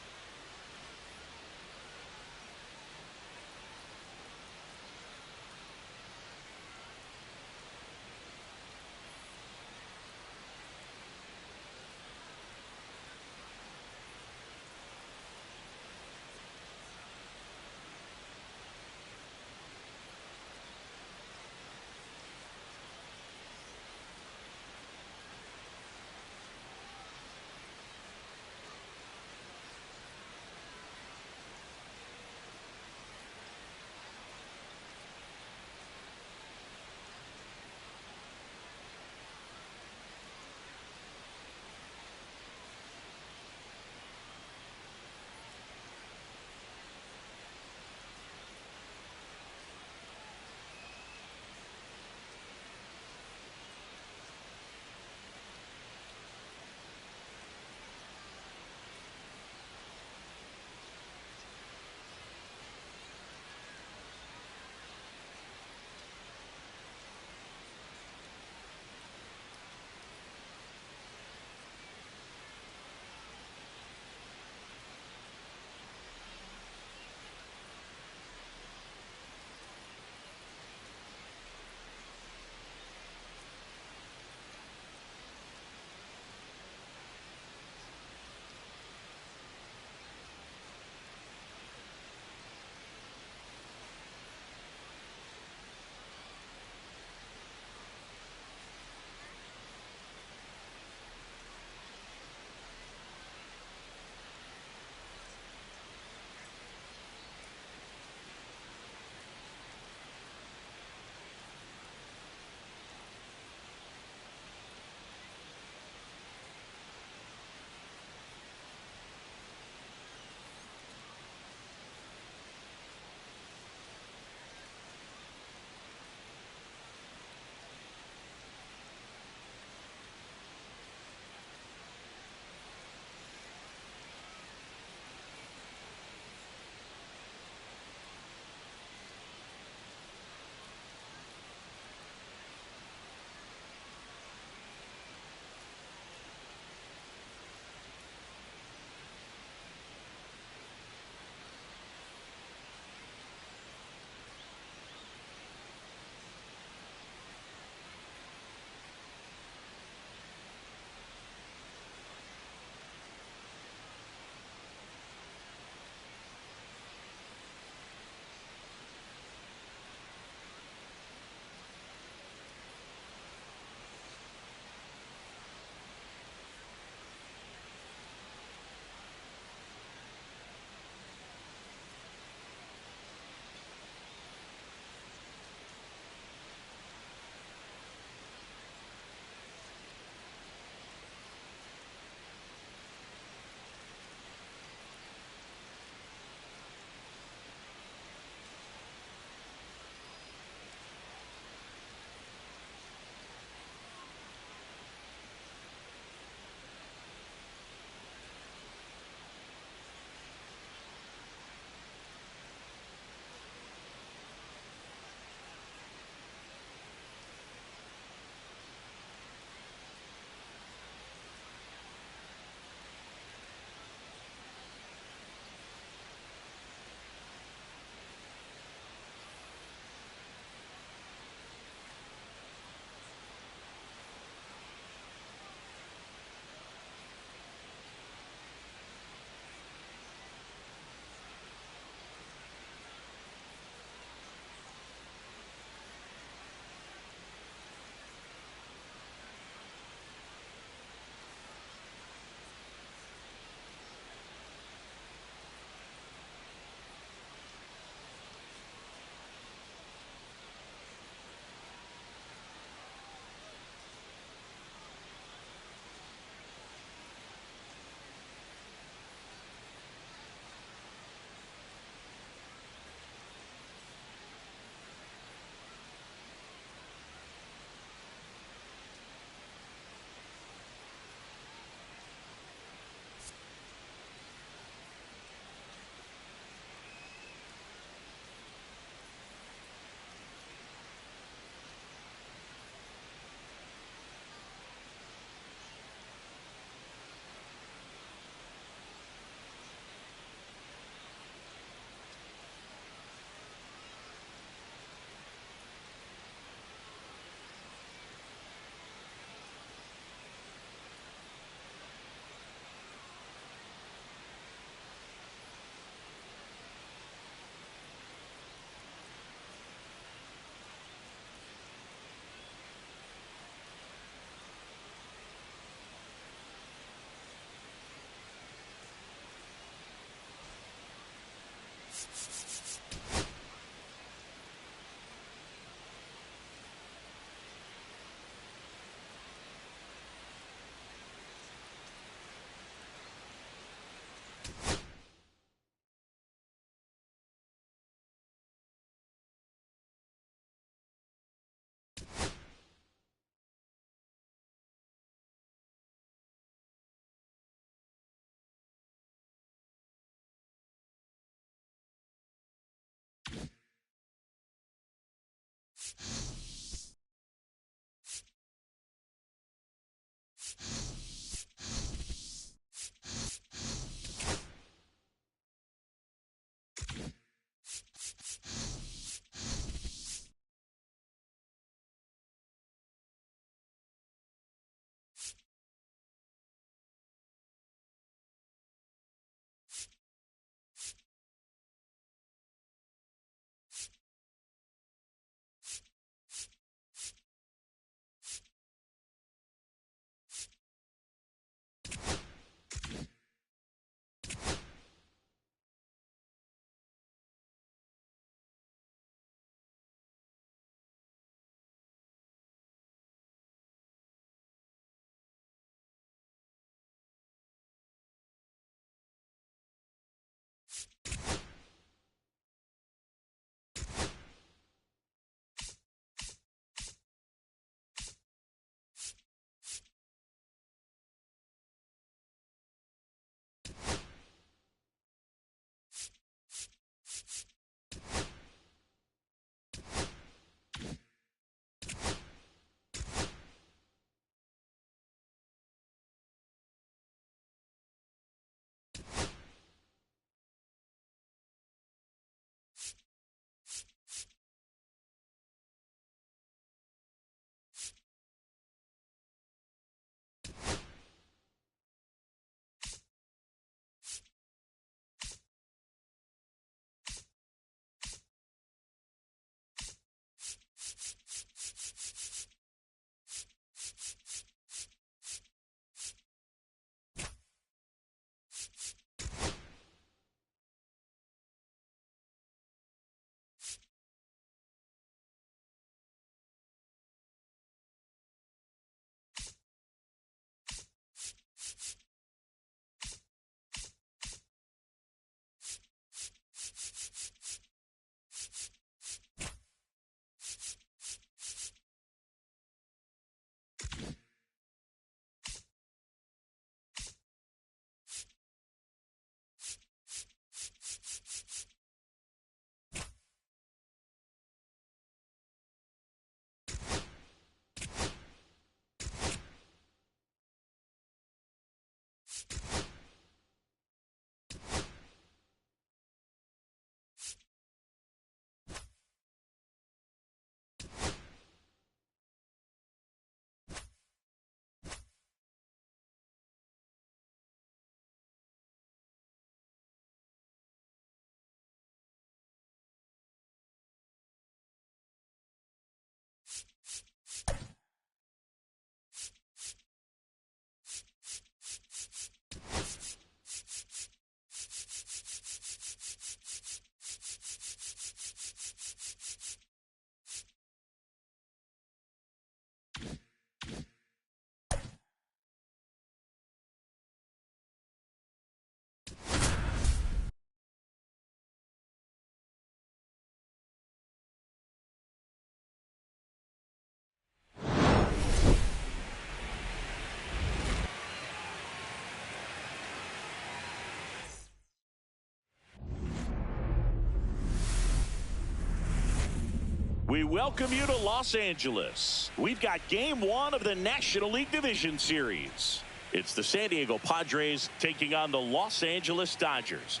We welcome you to Los Angeles. We've got game one of the National League Division Series. It's the San Diego Padres taking on the Los Angeles Dodgers.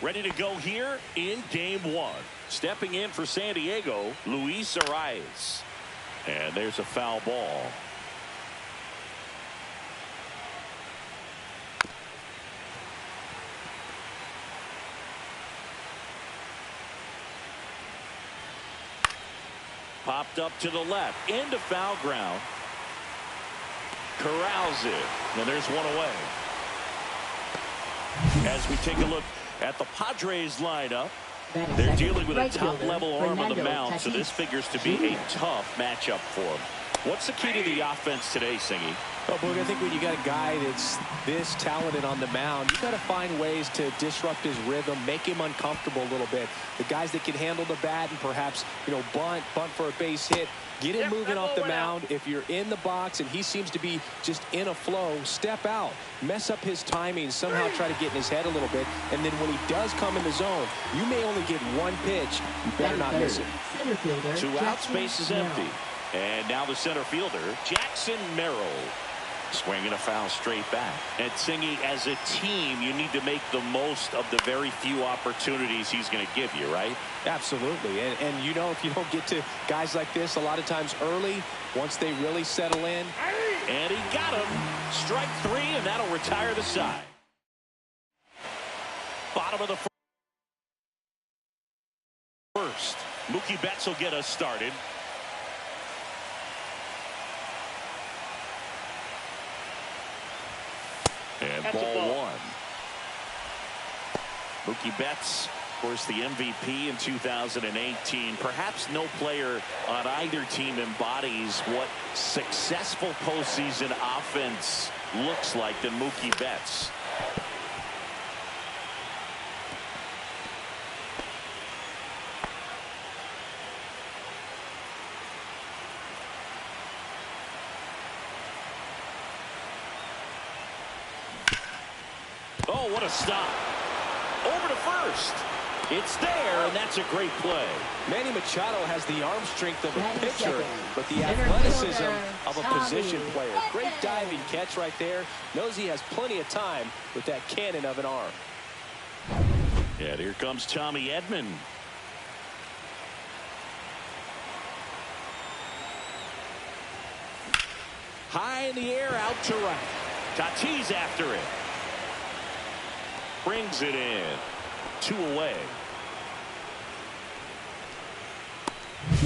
Ready to go here in game one. Stepping in for San Diego, Luis Arraez. And there's a foul ball. Popped up to the left, into foul ground. Corrals it, and there's one away. As we take a look at the Padres lineup, they're dealing with a top-level arm on the mound, so this figures to be a tough matchup for them. What's the key to the offense today, Singy? Well, Boog, I think when you got a guy that's this talented on the mound, you got to find ways to disrupt his rhythm, make him uncomfortable a little bit. The guys that can handle the bat and perhaps, bunt for a base hit, get him moving off the mound. If you're in the box and he seems to be just in a flow, step out, mess up his timing, somehow try to get in his head a little bit. And then when he does come in the zone, you may only get one pitch. You better not miss it. 2 outs, base is empty. And now the center fielder, Jackson Merrill. Swinging a foul straight back. And Singy, as a team, you need to make the most of the very few opportunities he's going to give you, right? Absolutely. And if you don't get to guys like this a lot of times early, once they really settle in. And he got him. Strike 3, and that'll retire the side. Bottom of the first. Mookie Betts will get us started. And That's ball 1. Mookie Betts, of course, the MVP in 2018. Perhaps no player on either team embodies what successful postseason offense looks like than Mookie Betts. Oh, what a stop. Over to first. It's there, and that's a great play. Manny Machado has the arm strength of a pitcher, but the athleticism of a position player. Great diving catch right there. Knows he has plenty of time with that cannon of an arm. And here comes Tommy Edman. High in the air, out to right. Tatis after it. Brings it in. 2 away.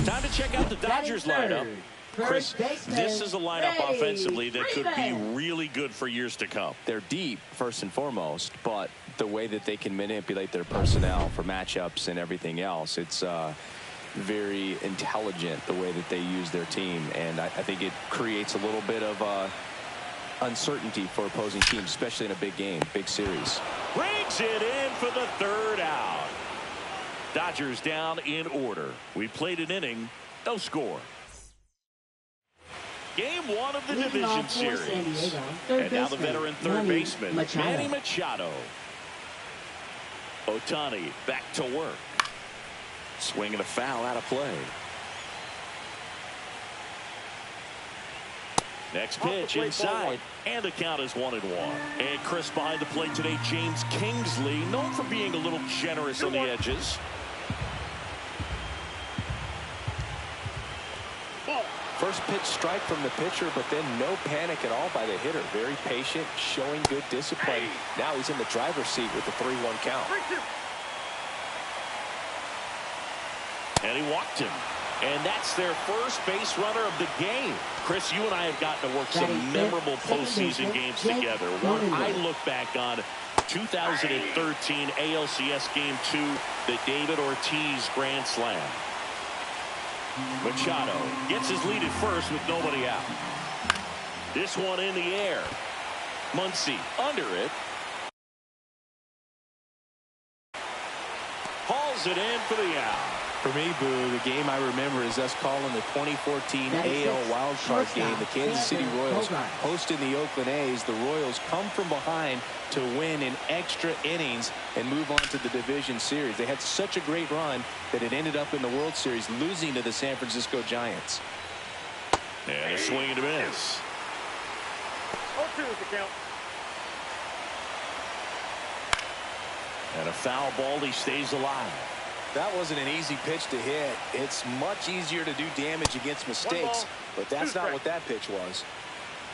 Time to check out the Dodgers lineup. Chris, this is a lineup offensively that could be really good for years to come. They're deep, first and foremost, but the way that they can manipulate their personnel for matchups and everything else, it's very intelligent the way that they use their team. And I think it creates a little bit of uncertainty for opposing teams, especially in a big game, big series. Brings it in for the 3rd out. Dodgers down in order. We played an inning, no score. Game 1 of the division series. And now the veteran third baseman, Manny Machado. Ohtani back to work. Swinging a foul out of play. Next pitch inside, and the count is 1-1. And Chris, behind the plate today, James Kingsley, known for being a little generous on the edges. First pitch strike from the pitcher, but then no panic at all by the hitter. Very patient, showing good discipline. Now he's in the driver's seat with the 3-1 count. And he walked him. And that's their first base runner of the game. Chris, you and I have gotten to work some memorable postseason games together. One I look back on, 2013 ALCS Game 2, the David Ortiz Grand Slam. Machado gets his lead at first with nobody out. This one in the air. Muncy under it. Hauls it in for the out. For me, Boo, the game I remember is us calling the 2014 AL wildcard game. The Kansas City Royals hosting the Oakland A's. The Royals come from behind to win in extra innings and move on to the division series. They had such a great run that it ended up in the World Series, losing to the San Francisco Giants. And a swing and a miss. 0-2 is the count. And a foul ball, he stays alive. That wasn't an easy pitch to hit. It's much easier to do damage against mistakes, but that's not what that pitch was.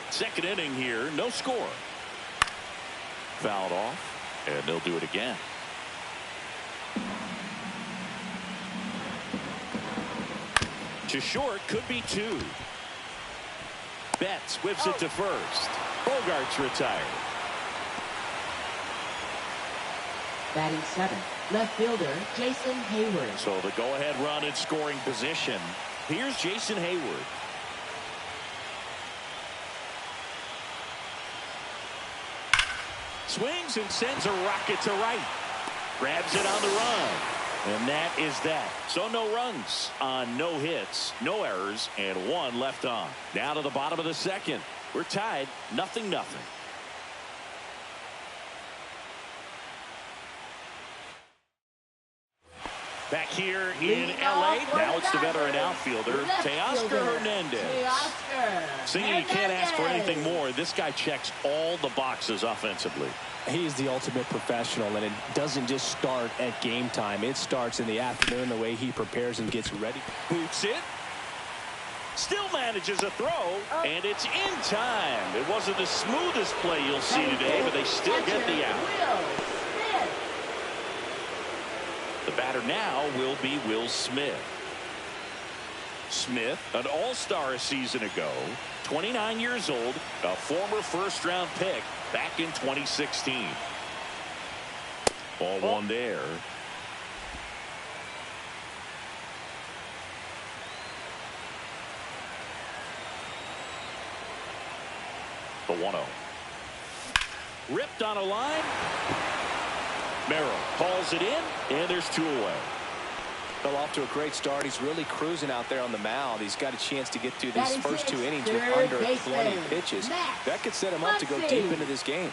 Second inning here, no score. Fouled off, and they'll do it again. To short, could be 2. Betts whips it to first. Bogart's retired. Batting 7, left fielder Jason Hayward. So the go-ahead run in scoring position. Here's Jason Hayward. Swings and sends a rocket to right. Grabs it on the run. And that is that. So no runs on no hits, no errors, and 1 left on. Now to the bottom of the second. We're tied, 0-0. Back here in L.A., now it's the veteran outfielder, Teoscar Hernandez. Saying you can't ask for anything more. This guy checks all the boxes offensively. He's the ultimate professional, and it doesn't just start at game time. It starts in the afternoon, the way he prepares and gets ready. Boots it. Still manages a throw, and it's in time. It wasn't the smoothest play you'll see today, but they still get the out. The batter now will be Will Smith. Smith, an all-star a season ago, 29 years old, a former first-round pick back in 2016. Ball one there. The 1-0. Ripped on a line. Merrill calls it in, and there's 2 away. Fell off to a great start. He's really cruising out there on the mound. He's got a chance to get through these first 2 innings with under 20 pitches. That could set him up to go deep into this game.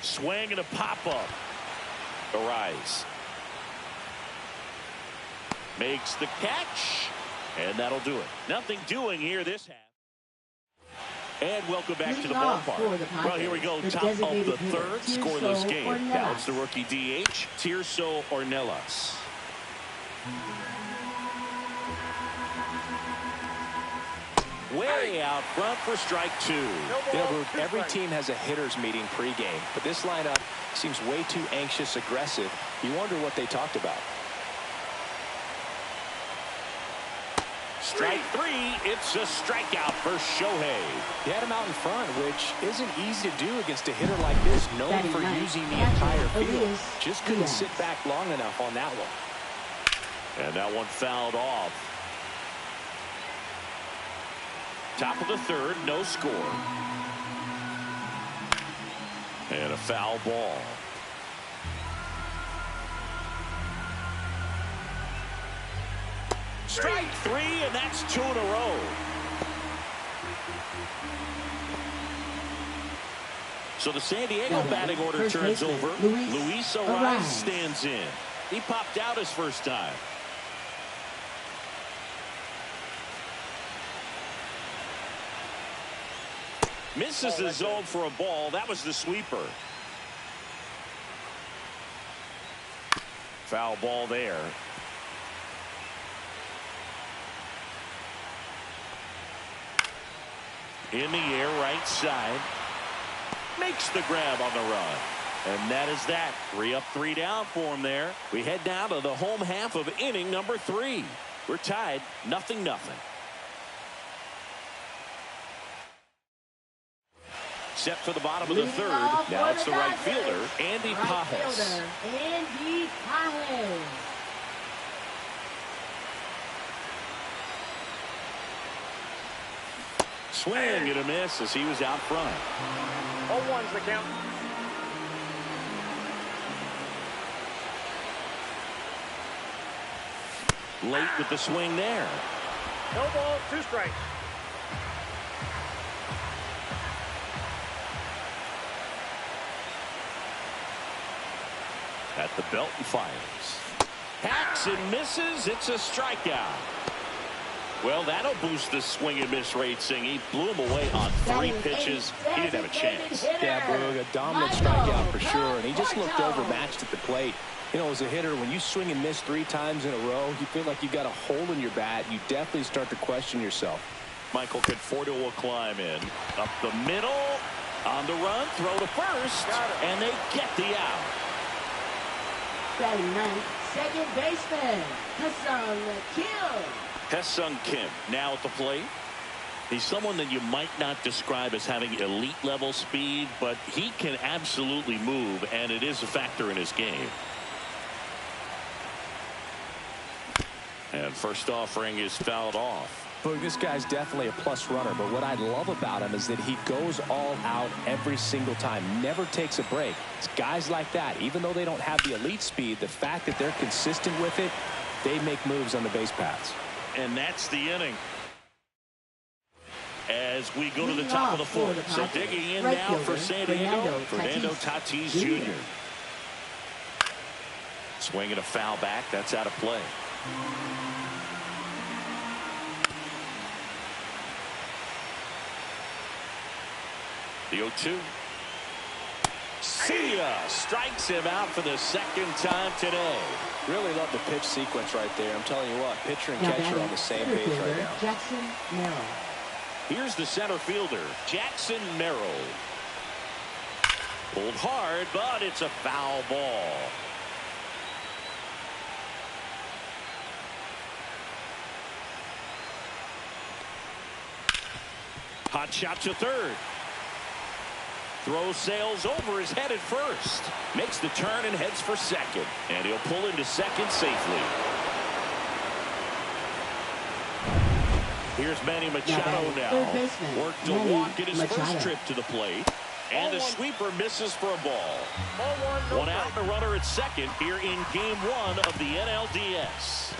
Swing and a pop-up. Arise. Makes the catch. And that'll do it. Nothing doing here this half. And welcome back to the ballpark. Well, here we go. Top of the third. Scoreless game. Now it's the rookie DH, Tirso Ornelas. Way out front for strike 2. You know, Bruce, every team has a hitters meeting pregame, but this lineup seems way too anxious, aggressive. You wonder what they talked about. Strike 3. It's a strikeout for Shohei. He had him out in front, which isn't easy to do against a hitter like this, known for using the entire field. Just couldn't sit back long enough on that one. And that one fouled off. Top of the third, no score. And a foul ball. Strike 3, and that's 2 in a row. So the San Diego batting order turns over. Luis Arraez stands in. He popped out his first time. Misses the zone for a ball. That was the sweeper. Foul ball there. In the air, right side. Makes the grab on the run. And that is that. 3 up, 3 down for him there. We head down to the home half of inning number 3. We're tied, 0-0. Set for the bottom of the third. Now it's the right fielder, Andy Pages. Andy Pages. Swing and a miss as he was out front. 0-1's the count. Late with the swing there. No ball, 2 strikes. At the belt and fires. Hacks and misses. It's a strikeout. Well, that'll boost the swing and miss rate, Singh. He blew him away on 3 pitches. He didn't have a chance. Yeah, Boog, a dominant strikeout for sure, and he just looked overmatched at the plate. You know, as a hitter, when you swing and miss 3 times in a row, you feel like you've got a hole in your bat. You definitely start to question yourself. Michael Conforto will climb in. Up the middle. On the run, throw to first, and they get the out. Batting ninth, second baseman, Ha-Seong Kim. Ha-Seong Kim now at the plate. He's someone that you might not describe as having elite level speed, but he can absolutely move, and it is a factor in his game. And first offering is fouled off. Look, this guy's definitely a plus runner, but what I love about him is that he goes all out every single time, never takes a break. It's guys like that, even though they don't have the elite speed, the fact that they're consistent with it, they make moves on the base paths. And that's the inning. As we go to the top of the fourth. So digging in now for San Diego, Fernando Tatis Jr. Swinging a foul back. That's out of play. The 0-2. See ya! Strikes him out for the second time today. Really love the pitch sequence right there. I'm telling you what, pitcher and catcher are on the same page right now. Jackson Merrill. Here's the center fielder, Jackson Merrill. Pulled hard, but it's a foul ball. Hot shot to third. Throw sails over his head at first. Makes the turn and heads for second. And he'll pull into second safely. Here's Manny Machado now. Worked a walk in his first trip to the plate. And the sweeper misses for a ball. One out and a runner at second here in game one of the NLDS.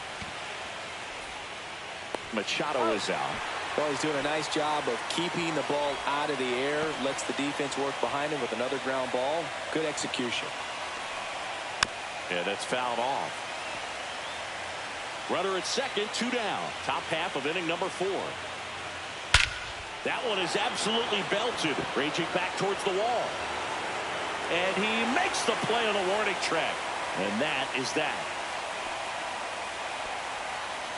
Machado is out. Well, he's doing a nice job of keeping the ball out of the air. Lets the defense work behind him with another ground ball. Good execution. Yeah, that's fouled off. Runner at second, 2 down. Top half of inning number 4. That one is absolutely belted. Raging back towards the wall. And he makes the play on the warning track. And that is that.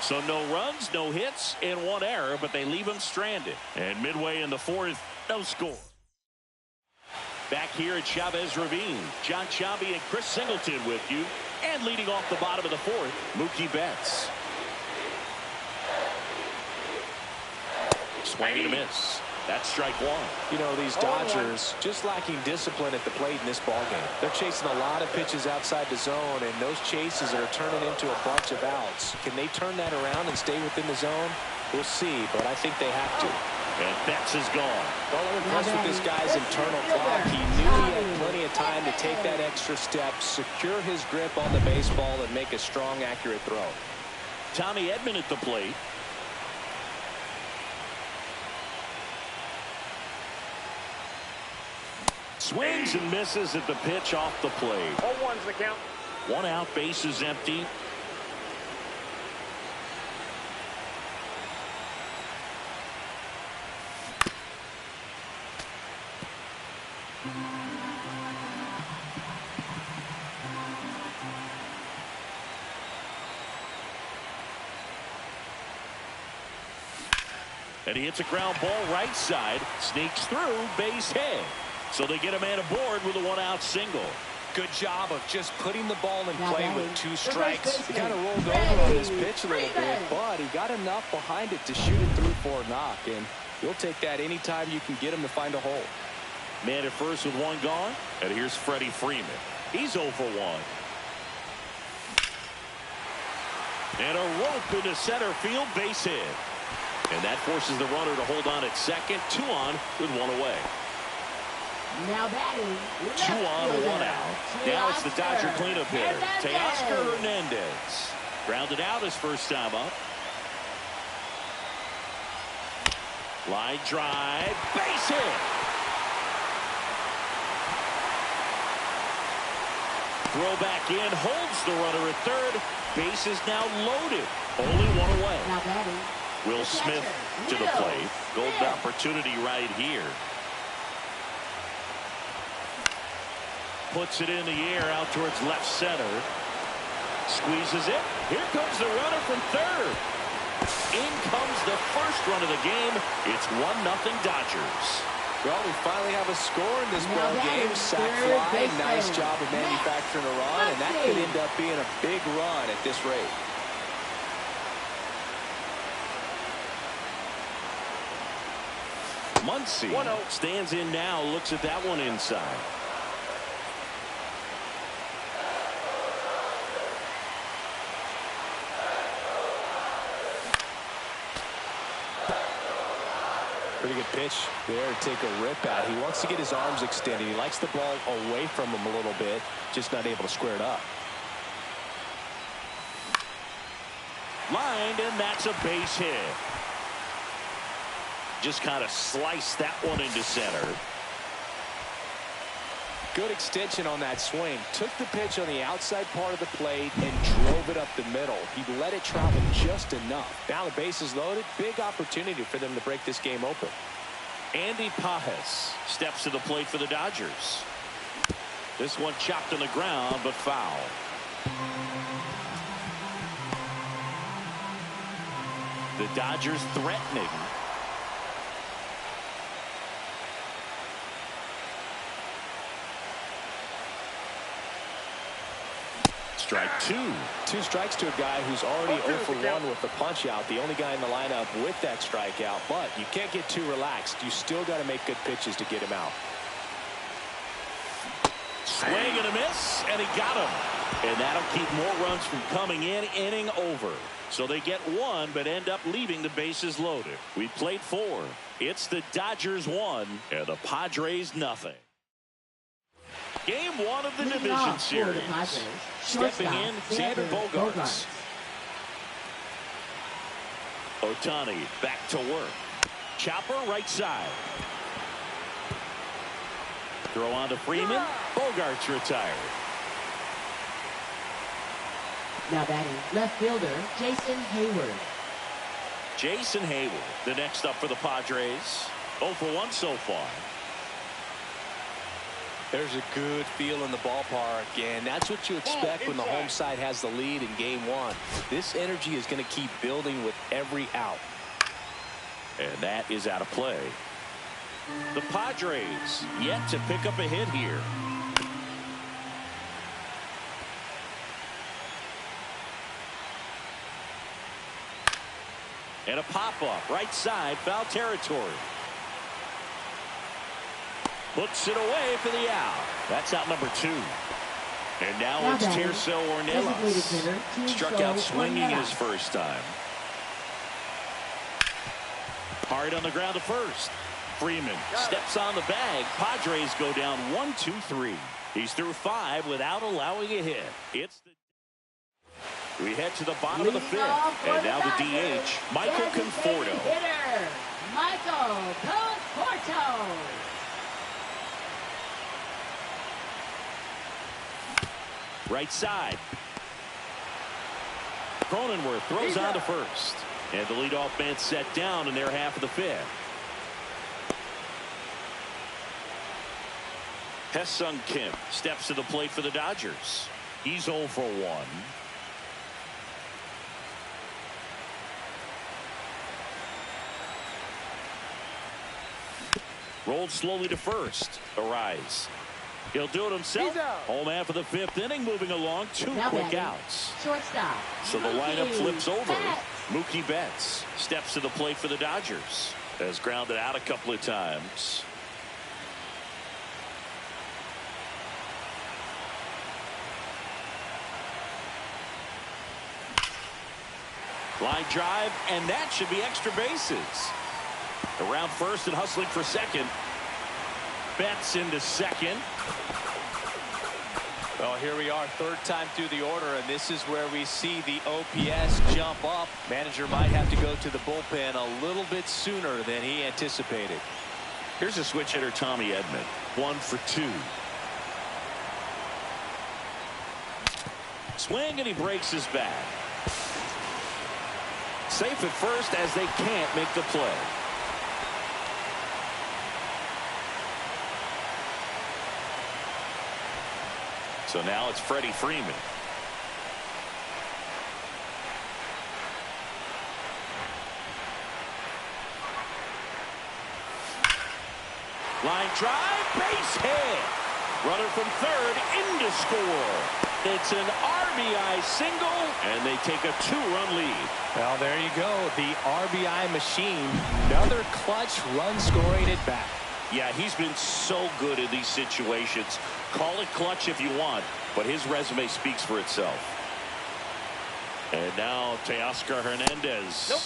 So no runs, no hits, and 1 error, but they leave him stranded. And midway in the 4th, no score. Back here at Chavez Ravine, John Chabi and Chris Singleton with you. And leading off the bottom of the 4th, Mookie Betts. Swing and a miss. That's strike 1. You know, these Dodgers just lacking discipline at the plate in this ballgame. They're chasing a lot of pitches outside the zone, and those chases are turning into a bunch of outs. Can they turn that around and stay within the zone? We'll see, but I think they have to. And Betts is gone. Well, I'm impressed with this guy's internal clock. He knew he had plenty of time to take that extra step, secure his grip on the baseball, and make a strong, accurate throw. Tommy Edman at the plate. Swings and misses at the pitch off the plate. 0-1's the count. 1 out, base is empty. And he hits a ground ball right side, sneaks through, base hit. So they get a man aboard with a 1-out single. Good job of just putting the ball in play with 2 strikes. He kind of rolled over on this pitch a little bit, but he got enough behind it to shoot it through for a knock. And you'll take that anytime you can get him to find a hole. Man at first with 1 gone. And here's Freddie Freeman. He's 0 for 1. And a rope into center field, base hit. And that forces the runner to hold on at second. 2 on with 1 away. Now batting. 2 on, 1 out. Now it's the Dodger cleanup hitter, Teoscar Hernandez. Grounded out his first time up. Line drive, base hit. Throw back in, holds the runner at third. Base is now loaded. Only 1 away. Now batting. Will Smith to the plate. Golden opportunity right here. Puts it in the air out towards left center. Squeezes it. Here comes the runner from third. In comes the first run of the game. It's 1-0 Dodgers. Well, we finally have a score in this ball game. Sac fly, nice job of manufacturing a run, and that could end up being a big run at this rate. Muncy stands in now, looks at that one inside. Pretty good pitch there to take a rip at. He wants to get his arms extended. He likes the ball away from him a little bit, just not able to square it up. Lined, and that's a base hit. Just kind of sliced that one into center. Good extension on that swing. Took the pitch on the outside part of the plate and drove it up the middle. He let it travel just enough. Now the base is loaded. Big opportunity for them to break this game open. Andy Pages steps to the plate for the Dodgers. This one chopped on the ground, but foul. The Dodgers threatening. Strike two. Two strikes to a guy who's already 0 for 1 with the punch out. The only guy in the lineup with that strikeout. But you can't get too relaxed. You still got to make good pitches to get him out. Swing and a miss, and he got him. And that'll keep more runs from coming in, inning over. So they get one, but end up leaving the bases loaded. We played 4. It's the Dodgers 1, and the Padres nothing. Game 1 of the division series. Stepping in, Xander Bogaerts. Ohtani back to work. Chopper right side. Throw on to Freeman. Bogaerts retired. Now batting left fielder Jason Hayward. Jason Hayward, the next up for the Padres. 0 for 1 so far. There's a good feel in the ballpark, and that's what you expect when the home side has the lead in game 1. This energy is going to keep building with every out. And that is out of play. The Padres yet to pick up a hit here. And a pop-up right side, foul territory. Puts it away for the out. That's out number 2. And now it's Tirso Ornelas. Struck out swinging his first time. Hard on the ground to first. Freeman steps on the bag. Padres go down 1-2-3. He's through 5 without allowing a hit. We head to the bottom of the 5th. And now the DH, Michael Conforto. Michael Conforto. Right side. Cronenworth throws on to first. And the leadoff man set down in their half of the 5th. Hesung Kim steps to the plate for the Dodgers. He's 0 for 1. Rolled slowly to first. Arise. He'll do it himself. Home half of the 5th inning, moving along. 2 quick outs. Shortstop. So the lineup flips over. Mookie Betts steps to the plate for the Dodgers. Has grounded out a couple of times. Line drive, and that should be extra bases. Around first and hustling for second. Betts into second. Well, here we are, 3rd time through the order, and this is where we see the OPS jump up. Manager might have to go to the bullpen a little bit sooner than he anticipated. Here's a switch hitter, Tommy Edman. 1 for 2. Swing, and he breaks his bat. Safe at first as they can't make the play. So now it's Freddie Freeman. Line drive, base hit. Runner from third in to score. It's an RBI single, and they take a 2-run lead. Well, there you go. The RBI machine. Another clutch run scoring at bat. Yeah, he's been so good in these situations. Call it clutch if you want, but his resume speaks for itself. And now Teoscar Hernandez. Nope.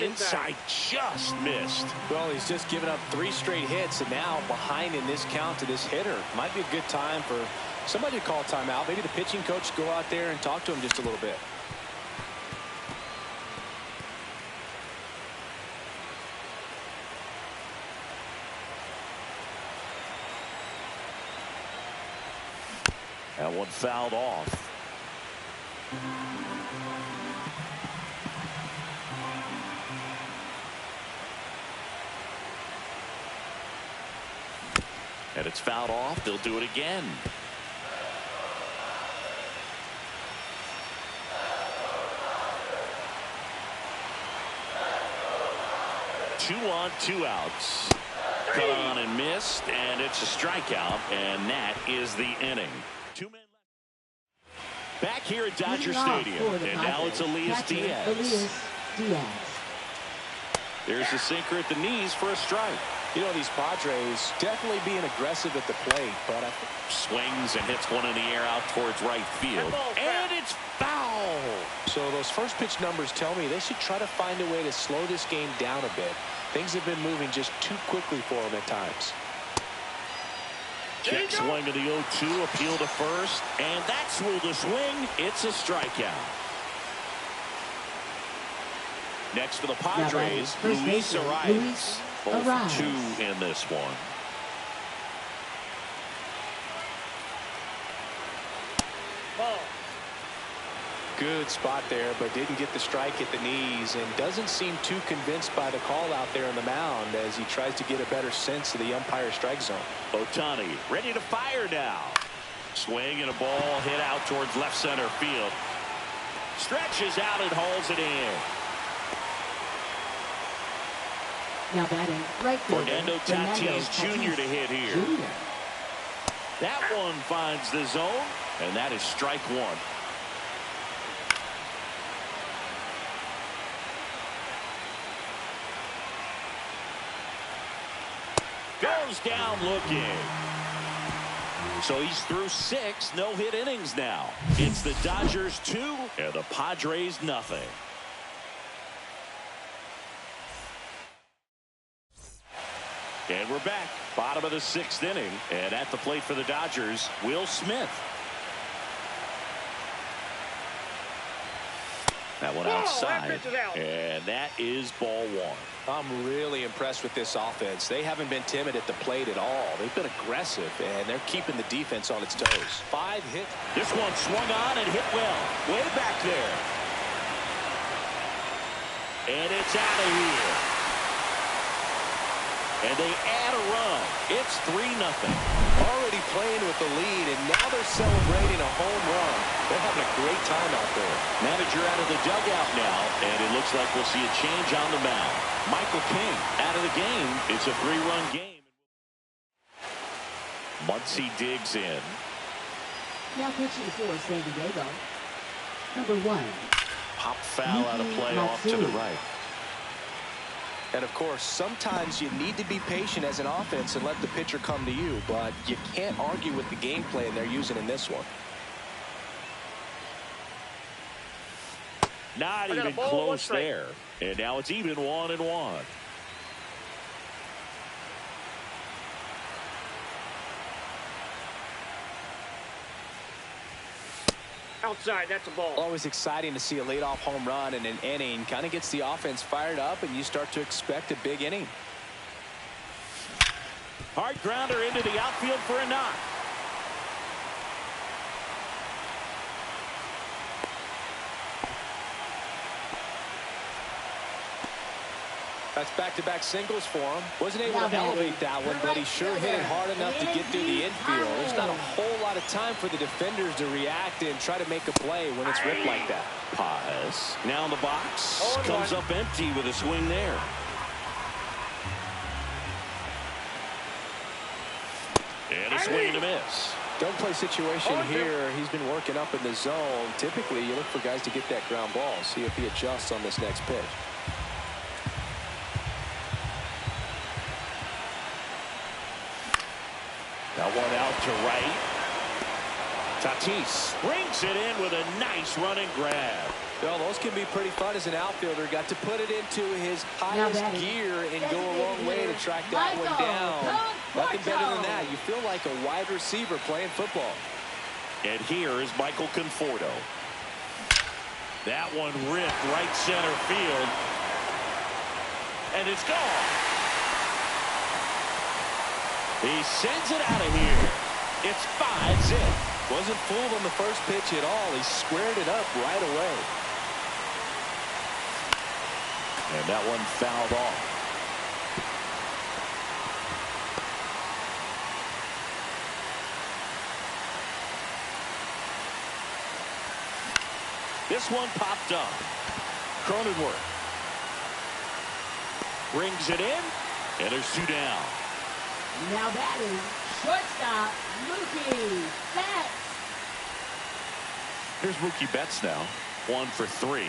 Inside just missed. Well, he's just given up 3 straight hits, and now behind in this count to this hitter. Might be a good time for somebody to call timeout. Maybe the pitching coach go out there and talk to him just a little bit. That one fouled off. And it's fouled off. They'll do it again. Two on, 2 outs. Cut on and missed, and it's a strikeout, and that is the inning. 2 men left. Back here at Dodger Stadium, and now it's Elias Diaz. There's a sinker at the knees for a strike. You know, these Padres definitely being aggressive at the plate, but I think swings and hits one in the air out towards right field, and it's foul. So those first pitch numbers tell me they should try to find a way to slow this game down a bit. Things have been moving just too quickly for them at times. Check swing of the 0-2, appeal to first, and that's where the swing. It's a strikeout. Next for the Padres, Luis Arias. Both 2 in this one. Ball. Good spot there, but didn't get the strike at the knees, and doesn't seem too convinced by the call out there on the mound as he tries to get a better sense of the umpire strike zone. Ohtani ready to fire now. Swing and a ball hit out towards left center field. Stretches out and hauls it in. Now batting right fielder Fernando Tatis Jr. to hit here. Jr. That one finds the zone, and that is strike 1. Goes down looking. So he's through 6 no-hit innings now. It's the Dodgers 2 and the Padres nothing. And we're back. Bottom of the 6th inning. And at the plate for the Dodgers, Will Smith. That one outside. And that is ball 1. I'm really impressed with this offense. They haven't been timid at the plate at all. They've been aggressive, and they're keeping the defense on its toes. 5 hits. This one swung on and hit well. Way back there. And it's out of here. And they add a run. It's 3-0. Already playing with the lead, and now they're celebrating a home run. They're having a great time out there. Manager out of the dugout now, and it looks like we'll see a change on the mound. Michael King out of the game. It's a 3-run game. Muncy digs in. Now pitching for San Diego. Number 1. Pop foul out of play off to the right. And, of course, sometimes you need to be patient as an offense and let the pitcher come to you, but you can't argue with the game plan they're using in this one. Not even close there. And now it's even 1-1. Outside, that's a ball. Always exciting to see a leadoff home run in an inning. Kind of gets the offense fired up, and you start to expect a big inning. Hard grounder into the outfield for a knock. That's back-to-back singles for him. Wasn't able to elevate that one, but he sure hit it hard enough to get through the infield. There's not a whole lot of time for the defenders to react and try to make a play when it's ripped like that. Paz now in the box. Comes up empty with a swing there. And a swing and a miss. Don't play situation here. He's been working up in the zone. Typically, you look for guys to get that ground ball. See if he adjusts on this next pitch. That one out to right. Tatis brings it in with a nice running grab. Well, those can be pretty fun as an outfielder. Got to put it into his highest gear and go a long way to track that one down. Nothing better than that. You feel like a wide receiver playing football. And here is Michael Conforto. That one ripped right center field. And it's gone. He sends it out of here. It's 5-zip. Wasn't fooled on the first pitch at all. He squared it up right away. And that one fouled off. This one popped up. Cronenworth brings it in, and there's 2 down. Now batting, shortstop, Mookie Betts. Here's Mookie Betts now. 1 for 3.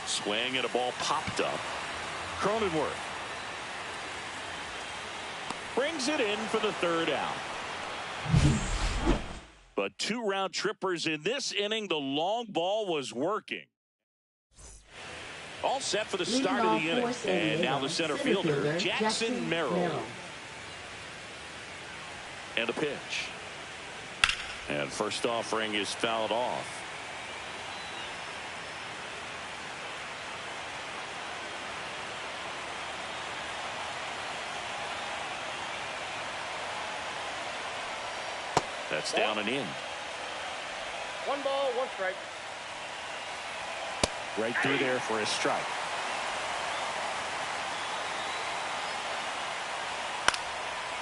Swing and a ball popped up. Cronenworth brings it in for the 3rd out. But 2 round trippers in this inning. The long ball was working. All set for the start of the inning. And now the center fielder, Jackson Merrill. And a pitch. And first offering is fouled off. That's down and in. 1 ball, 1 strike. Right through there for a strike.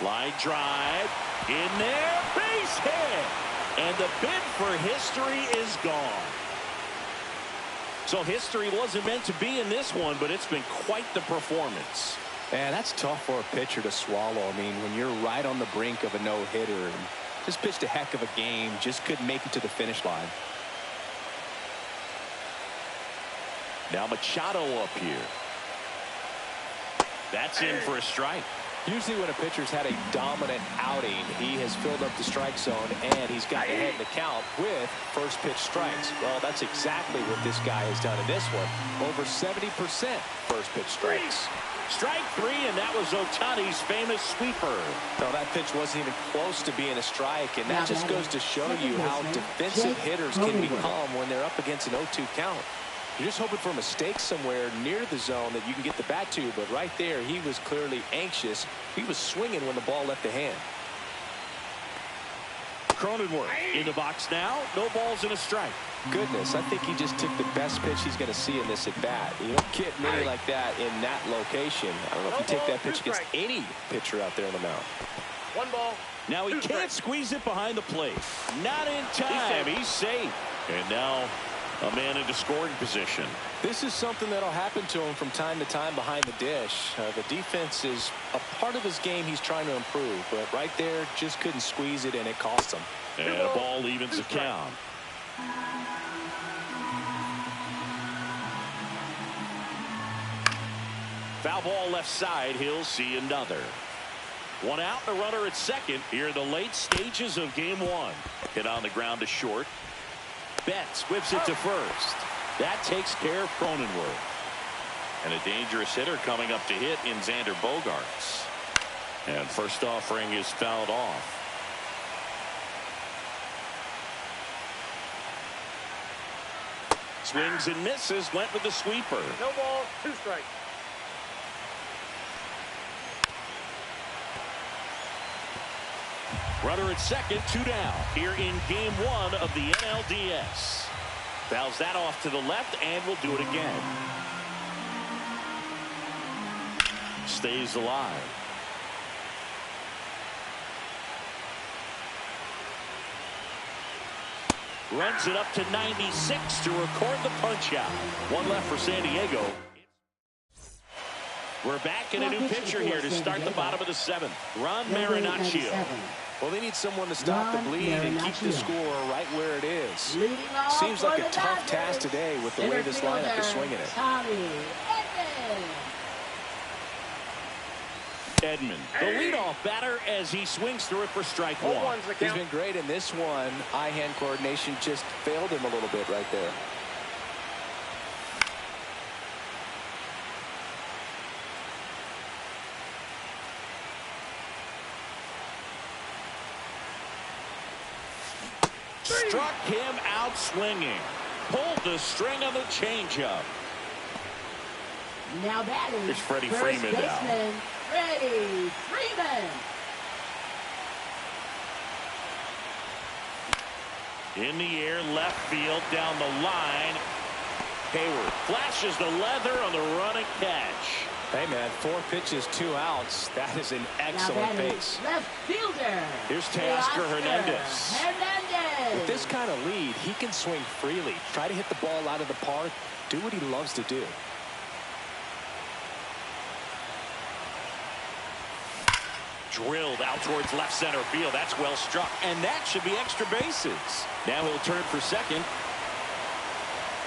Line drive. In there. Base hit. And the bid for history is gone. So history wasn't meant to be in this one, but it's been quite the performance. Man, that's tough for a pitcher to swallow. I mean, when you're right on the brink of a no-hitter and just pitched a heck of a game, just couldn't make it to the finish line. Now Machado up here. That's in for a strike. Usually when a pitcher's had a dominant outing, he has filled up the strike zone and he's gotten ahead in the count with first pitch strikes. Well, that's exactly what this guy has done in this one. Over 70% first pitch strikes. Strike 3, and that was Ohtani's famous sweeper. No, that pitch wasn't even close to being a strike, and that just goes to show you how defensive hitters can become when they're up against an 0-2 count. You're just hoping for a mistake somewhere near the zone that you can get the bat to, but right there, he was clearly anxious. He was swinging when the ball left the hand. Cronenworth in the box now. No balls and a strike. Goodness, I think he just took the best pitch he's going to see in this at bat. You don't get many like that in that location. I don't know if you take that pitch against any pitcher out there on the mound. 1 ball. Now he can't squeeze it behind the plate. Not in time. He's safe. And now a man into scoring position. This is something that'll happen to him from time to time behind the dish. The defense is a part of his game he's trying to improve, but right there just couldn't squeeze it, and it cost him. And a ball evens the count. Foul ball left side. He'll see another. 1 out, the runner at second here in the late stages of game 1. Hit on the ground to short. Betts whips it to first. That takes care of Cronenworth. And a dangerous hitter coming up to hit in Xander Bogaerts. And first offering is fouled off. Swings and misses. Went with the sweeper. No ball, 2 strikes. Runner at second, 2 down here in game 1 of the NLDS. Fouls that off to the left and will do it again. Stays alive. Runs it up to 96 to record the punch out. One left for San Diego. We're back in a new pitcher here to start the bottom of the seventh. Ron Marinaccio. Well, they need someone to stop the bleed and keep the score right where it is. Seems like a tough task today with the way this lineup is swinging it. Edman, the leadoff batter, as he swings through it for strike one. He's been great in this one. Eye-hand coordination just failed him a little bit right there. Struck him out swinging. Pulled the string on the changeup. Now batting. Here's Freddie first Freeman baseman, now. Freddie Freeman. In the air, left field, down the line. Hayward flashes the leather on the running catch. Hey, man, 4 pitches, 2 outs. That is an excellent base. Left fielder. Here's Teoscar Hernandez. With this kind of lead, he can swing freely. Try to hit the ball out of the park. Do what he loves to do. Drilled out towards left center field. That's well struck. And that should be extra bases. Now he'll turn for second.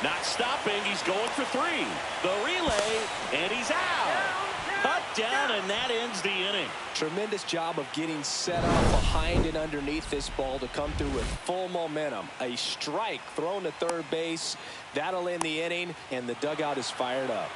Not stopping. He's going for 3. The relay, and he's out. Cut down, and that ends the inning. Tremendous job of getting set up behind and underneath this ball to come through with full momentum. A strike thrown to third base. That'll end the inning, and the dugout is fired up.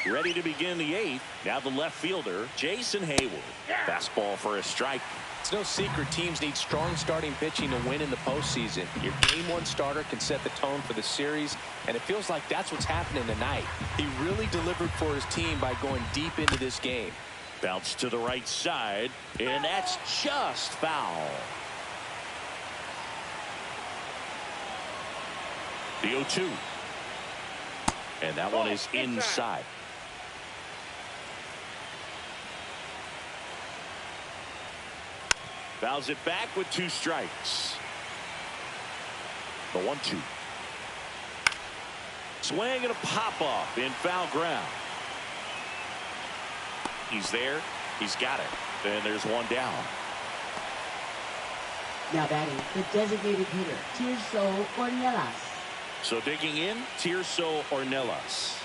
Ready to begin the 8th. Now the left fielder, Jason Hayward. Fastball for a strike. It's no secret teams need strong starting pitching to win in the postseason. Your game 1 starter can set the tone for the series, and it feels like that's what's happening tonight. He really delivered for his team by going deep into this game. Bounce to the right side, and that's just foul. The 0-2. And that one is inside. Fouls it back with 2 strikes. The 1-2. Swing and a pop-off in foul ground. He's there. He's got it. And there's one down. Now batting, the designated hitter, Tirso Ornelas. So digging in, Tirso Ornelas.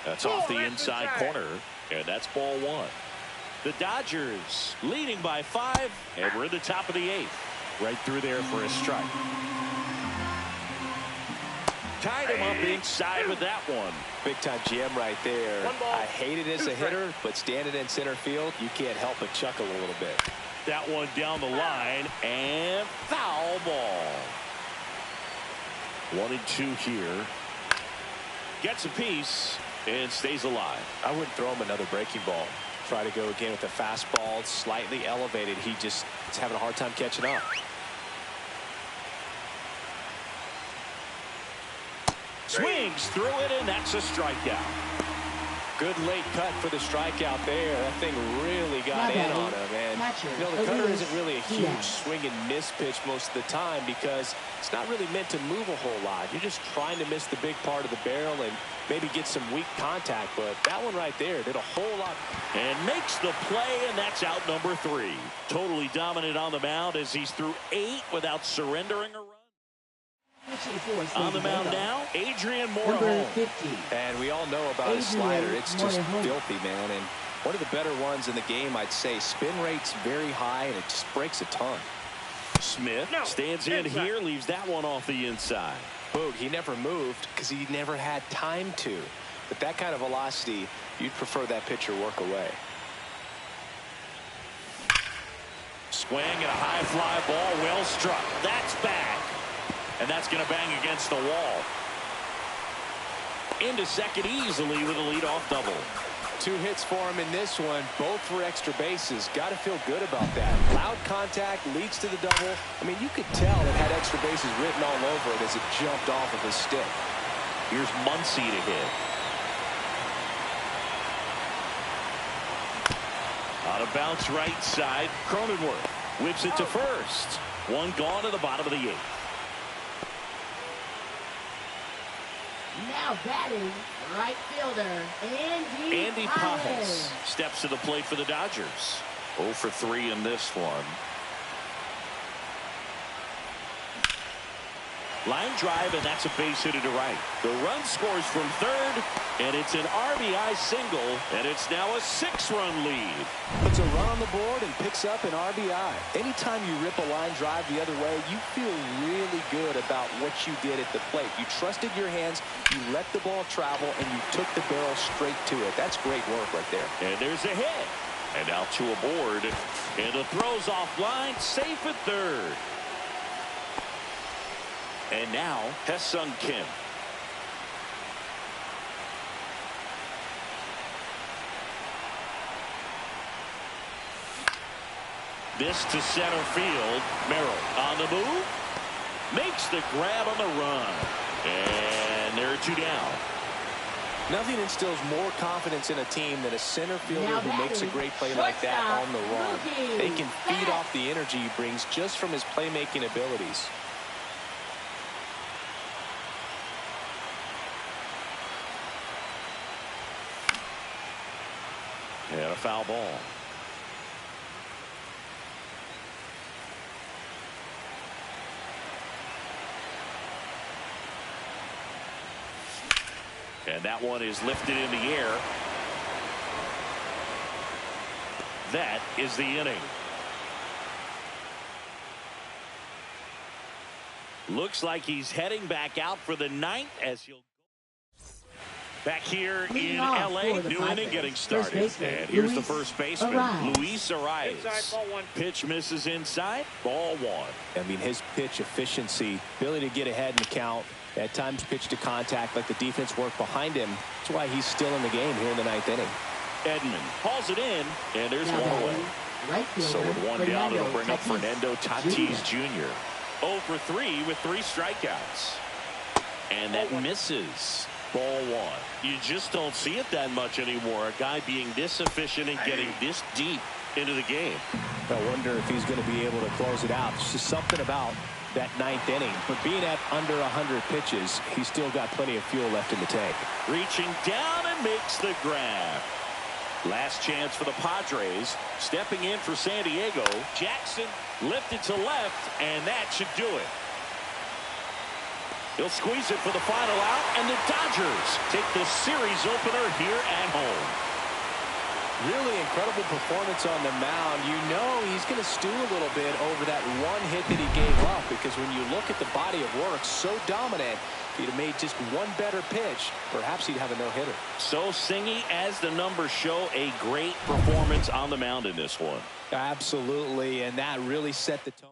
That's off the inside corner, and that's ball 1. The Dodgers leading by 5, and we're in the top of the 8th. Right through there for a strike. Tied him up inside with that one. Big time gem right there. I hate it as a hitter, but standing in center field, you can't help but chuckle a little bit. That one down the line, and foul ball. 1-2 here. Gets a piece and stays alive. I wouldn't throw him another breaking ball. Try to go again with a fastball, slightly elevated. He just is having a hard time catching up. Swings through it, and that's a strikeout. Good late cut for the strikeout there. That thing really got in on him. And you know, the cutter isn't really a huge swing and miss pitch most of the time because it's not really meant to move a whole lot. You're just trying to miss the big part of the barrel and maybe get some weak contact. But that one right there did a whole lot. And makes the play, and that's out number 3. Totally dominant on the mound as he's through 8 without surrendering a run. On the mound now, Adrian Morejon. And we all know about his slider. It's just filthy, man. And one of the better ones in the game, I'd say. Spin rate's very high, and it just breaks a ton. Smith stands in here, leaves that one off the inside. Boog, he never moved because he never had time to. But that kind of velocity, you'd prefer that pitcher work away. Swing and a high fly ball, well struck. That's back. And that's going to bang against the wall. Into second easily with a leadoff double. 2 hits for him in this one, both for extra bases. Got to feel good about that. Loud contact leads to the double. I mean, you could tell it had extra bases written all over it as it jumped off of his stick. Here's Muncy to hit. On A bounce right side. Cronenworth whips it to first. One gone to the bottom of the 8th. Now batting, right fielder, Andy Pages steps to the plate for the Dodgers. 0 for 3 in this one. Line drive, and that's a base hit to right. The run scores from third, and it's an RBI single, and it's now a 6-run lead. Puts a run on the board and picks up an RBI. Anytime you rip a line drive the other way, you feel really good about what you did at the plate. You trusted your hands, you let the ball travel, and you took the barrel straight to it. That's great work right there. And there's a hit. And out to a board, and the throw's offline, safe at third. And now, Ha-Seong Kim. This to center field. Merrill on the move. Makes the grab on the run. And there are 2 down. Nothing instills more confidence in a team than a center fielder who makes a great play like that on the run. They can feed off the energy he brings just from his playmaking abilities. And a foul ball. And that one is lifted in the air. That is the inning. Looks like he's heading back out for the 9th as he'll back here in L.A. New inning getting started. And here's the first baseman, Luis Arraez. Pitch misses inside. Ball 1. I mean, his pitch efficiency, ability to get ahead in the count, at times pitch to contact, let the defense work behind him. That's why he's still in the game here in the 9th inning. Edman hauls it in, and there's one away. So with 1 down, it'll bring up Fernando Tatis Jr. 0 for 3 with 3 strikeouts. And that misses. Ball 1. You just don't see it that much anymore. A guy being this efficient and getting this deep into the game. I wonder if he's going to be able to close it out. There's just something about that 9th inning. But being at under 100 pitches, he's still got plenty of fuel left in the tank. Reaching down and makes the grab. Last chance for the Padres. Stepping in for San Diego. Jackson lifted to left, and that should do it. He'll squeeze it for the final out, and the Dodgers take the series opener here at home. Really incredible performance on the mound. You know he's going to stew a little bit over that 1 hit that he gave up, because when you look at the body of work, so dominant, if he'd have made just 1 better pitch, perhaps he'd have a no-hitter. So Singy, as the numbers show, a great performance on the mound in this one. Absolutely, and that really set the tone.